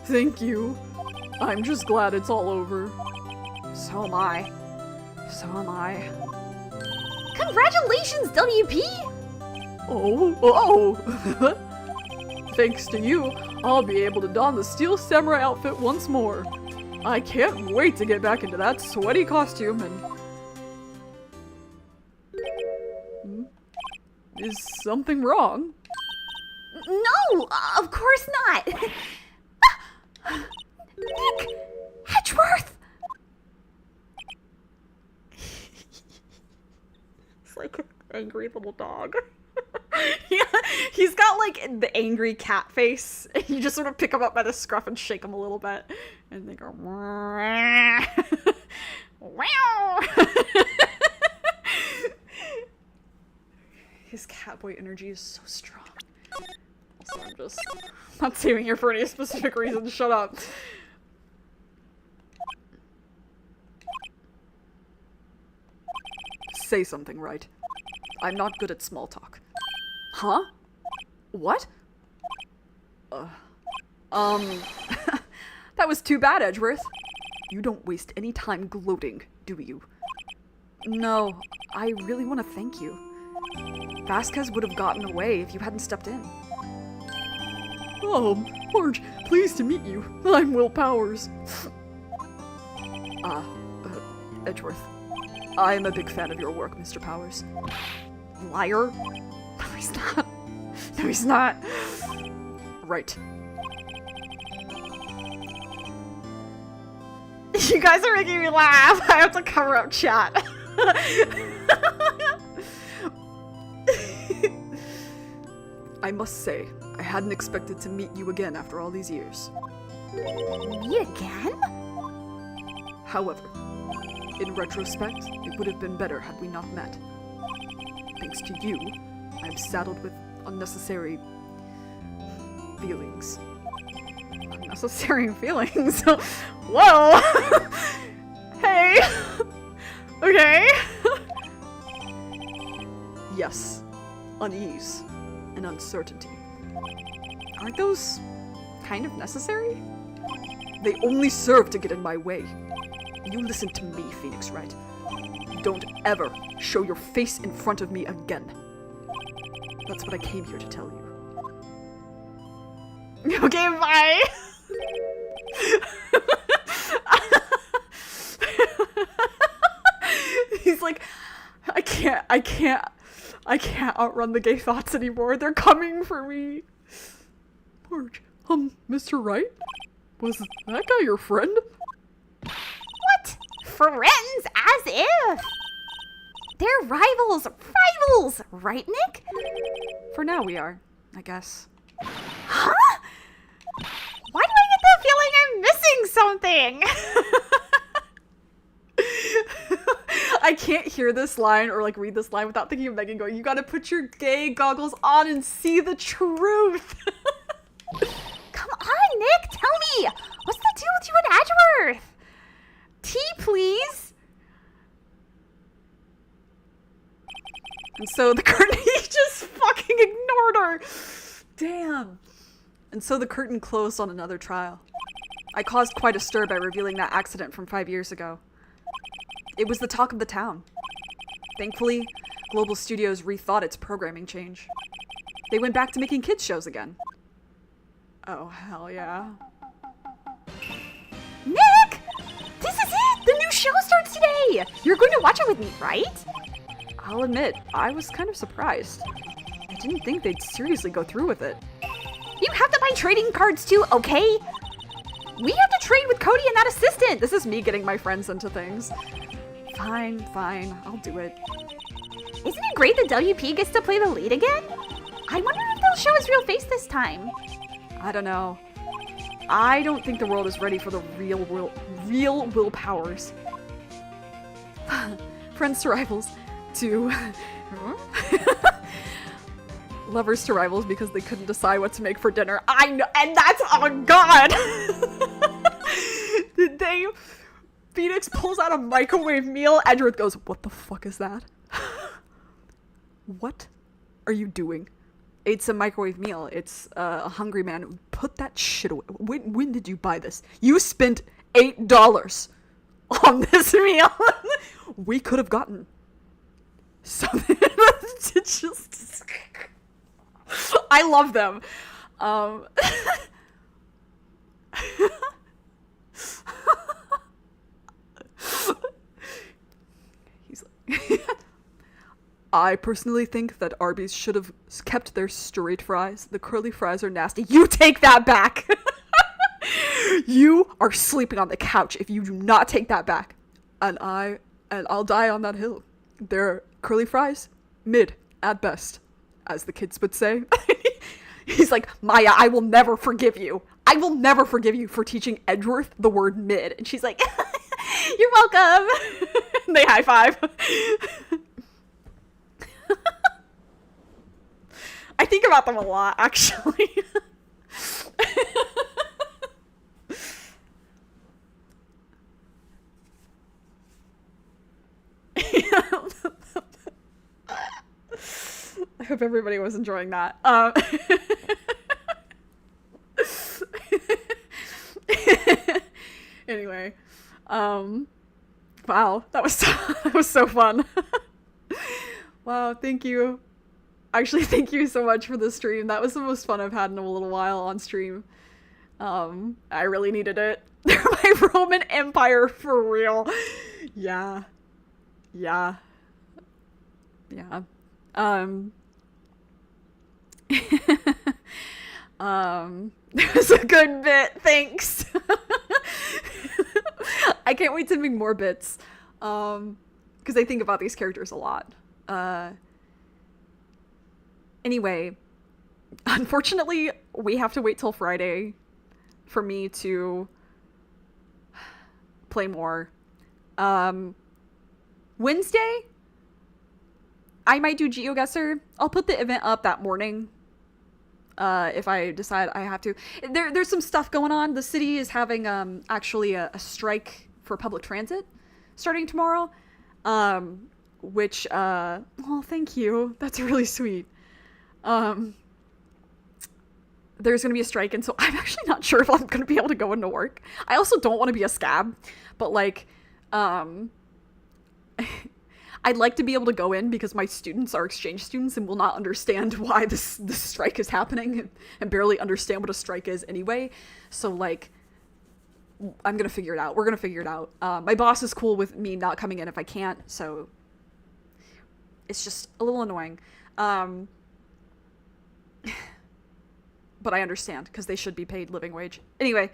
Thank you. I'm just glad it's all over. So am I. So am I. Congratulations, WP! Oh. Thanks to you, I'll be able to don the Steel Samurai outfit once more. I can't wait to get back into that sweaty costume and... Is something wrong? No, of course not. Nick! Hedgeworth! It's like an angry little dog. Yeah, he's got like the angry cat face. You just sort of pick him up by the scruff and shake him a little bit, and they go. Wow. His catboy energy is so strong. So I'm just not saving you for any specific reason. Shut up. Say something, Wright. I'm not good at small talk. Huh? What? That was too bad, Edgeworth. You don't waste any time gloating, do you? No, I really want to thank you. Vasquez would have gotten away if you hadn't stepped in. Marge, pleased to meet you. I'm Will Powers. Edgeworth. I am a big fan of your work, Mr. Powers. Liar? No, he's not. No, he's not. Right. You guys are making me laugh. I have to cover up chat. I must say, I hadn't expected to meet you again after all these years. Me again? However, in retrospect, it would have been better had we not met. Thanks to you, I'm saddled with unnecessary feelings. Unnecessary feelings? Whoa! Hey! Okay. Yes, unease and uncertainty. Aren't those kind of necessary? They only serve to get in my way. You listen to me, Phoenix Wright. Don't ever show your face in front of me again. That's what I came here to tell you. Okay, bye! He's like, I can't outrun the gay thoughts anymore. They're coming for me. Marge, Mr. Wright? Was that guy your friend? What? Friends, as if! They're rivals! Rivals! Right, Nick? For now we are, I guess. Huh? Why do I get the feeling I'm missing something? I can't hear this line or like read this line without thinking of Megan going, you gotta put your gay goggles on and see the truth. Come on, Nick, tell me! What's the deal with you and Edgeworth? Tea, please? And so the curtain, he just fucking ignored her. Damn. And so the curtain closed on another trial. I caused quite a stir by revealing that accident from 5 years ago. It was the talk of the town. Thankfully, Global Studios rethought its programming change. They went back to making kids shows again. Oh, hell yeah. Nick! This is it! The new show starts today! You're going to watch it with me, right? I'll admit, I was kind of surprised. I didn't think they'd seriously go through with it. You have to buy trading cards too, okay? We have to trade with Cody and that assistant! This is me getting my friends into things. Fine, I'll do it. Isn't it great that WP gets to play the lead again? I wonder if they'll show his real face this time. I don't know. I don't think the world is ready for the real Will Powers. Friends to rivals to lovers to rivals because they couldn't decide what to make for dinner. I know, and that's, oh god! Did they... Phoenix pulls out a microwave meal. Edgeworth goes, what the fuck is that? What are you doing? It's a microwave meal. It's a hungry man. Put that shit away. When did you buy this? You spent $8 on this meal. We could have gotten something. It's just... I love them. He's like... I personally think that Arby's should have kept their straight fries. The curly fries are nasty. You take that back! You are sleeping on the couch if you do not take that back. And I'll die on that hill. Their curly fries, mid at best, as the kids would say. He's like, Maya, I will never forgive you. I will never forgive you for teaching Edgeworth the word mid. And she's like, you're welcome. And they high five. I think about them a lot, actually. I hope everybody was enjoying that. Anyway, wow, that was so fun. Wow, thank you. Actually, thank you so much for the stream. That was the most fun I've had in a little while on stream. I really needed it. They're my Roman Empire for real. Yeah. Yeah. Yeah. That was a good bit. Thanks. I can't wait to make more bits. Because I think about these characters a lot. Anyway, unfortunately, we have to wait till Friday for me to play more. Wednesday, I might do GeoGuessr. I'll put the event up that morning. If I decide I have to. There's some stuff going on. The city is having actually a strike for public transit starting tomorrow. Which oh, thank you. That's really sweet. There's gonna be a strike, and so I'm actually not sure if I'm gonna be able to go into work. I also don't want to be a scab, but like, I'd like to be able to go in because my students are exchange students and will not understand why this strike is happening and barely understand what a strike is anyway. So like, I'm gonna figure it out. We're gonna figure it out. My boss is cool with me not coming in if I can't, so it's just a little annoying. But I understand because they should be paid living wage. Anyway,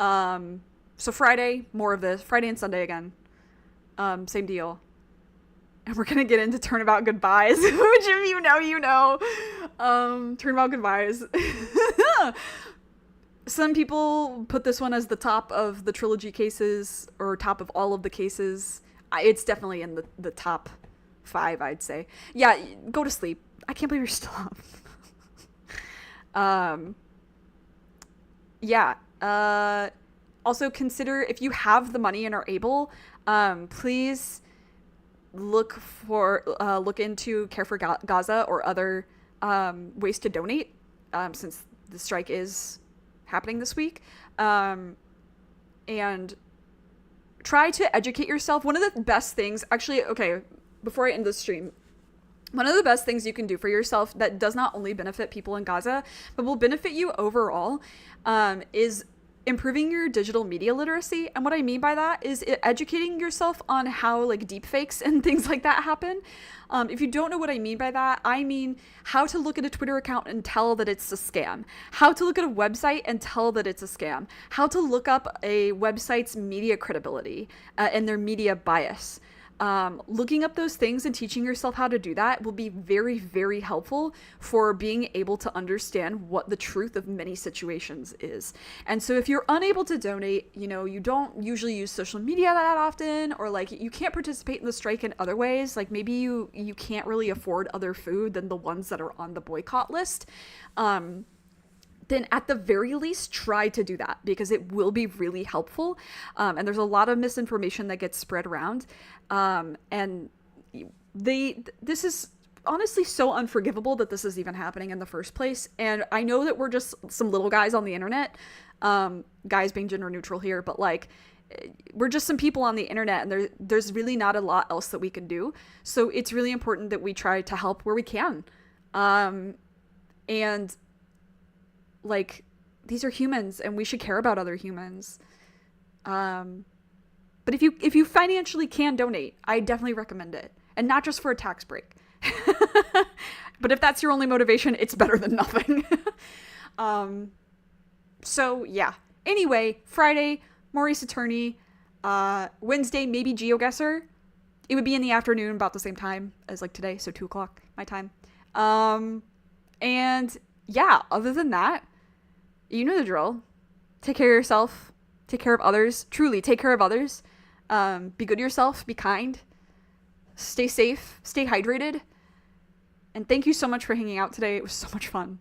so Friday, more of this. Friday and Sunday again. Same deal. And we're gonna get into Turnabout Goodbyes, which if you know, you know. Turnabout Goodbyes. Some people put this one as the top of the trilogy cases, or top of all of the cases. It's definitely in the top 5, I'd say. Yeah, go to sleep. I can't believe you're still up. Yeah. Also consider, if you have the money and are able, please look into Care for Gaza or other ways to donate, since the strike is happening this week. And try to educate yourself. One of the best things, actually, okay, before I end the stream, one of the best things you can do for yourself that does not only benefit people in Gaza, but will benefit you overall, is improving your digital media literacy. And what I mean by that is educating yourself on how like deepfakes and things like that happen. If you don't know what I mean by that, I mean how to look at a Twitter account and tell that it's a scam, how to look at a website and tell that it's a scam, how to look up a website's media credibility and their media bias. Looking up those things and teaching yourself how to do that will be very, very helpful for being able to understand what the truth of many situations is. And so if you're unable to donate, you know, you don't usually use social media that often, or like you can't participate in the strike in other ways, like maybe you can't really afford other food than the ones that are on the boycott list, then at the very least try to do that, because it will be really helpful. And there's a lot of misinformation that gets spread around. And this is honestly so unforgivable that this is even happening in the first place. And I know that we're just some little guys on the internet, guys being gender neutral here, but like, we're just some people on the internet, and there's really not a lot else that we can do. So it's really important that we try to help where we can. And like, these are humans, and we should care about other humans. But if you financially can donate, I definitely recommend it. And not just for a tax break. But if that's your only motivation, it's better than nothing. So yeah. Anyway, Friday, Maurice Attorney. Wednesday, maybe GeoGuessr. It would be in the afternoon, about the same time as like today, so 2 o'clock my time. And yeah, other than that, you know the drill. Take care of yourself. Take care of others. Truly, take care of others. Be good to yourself. Be kind. Stay safe. Stay hydrated. And thank you so much for hanging out today. It was so much fun.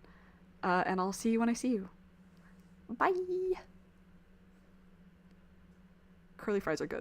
And I'll see you when I see you. Bye. Curly fries are good.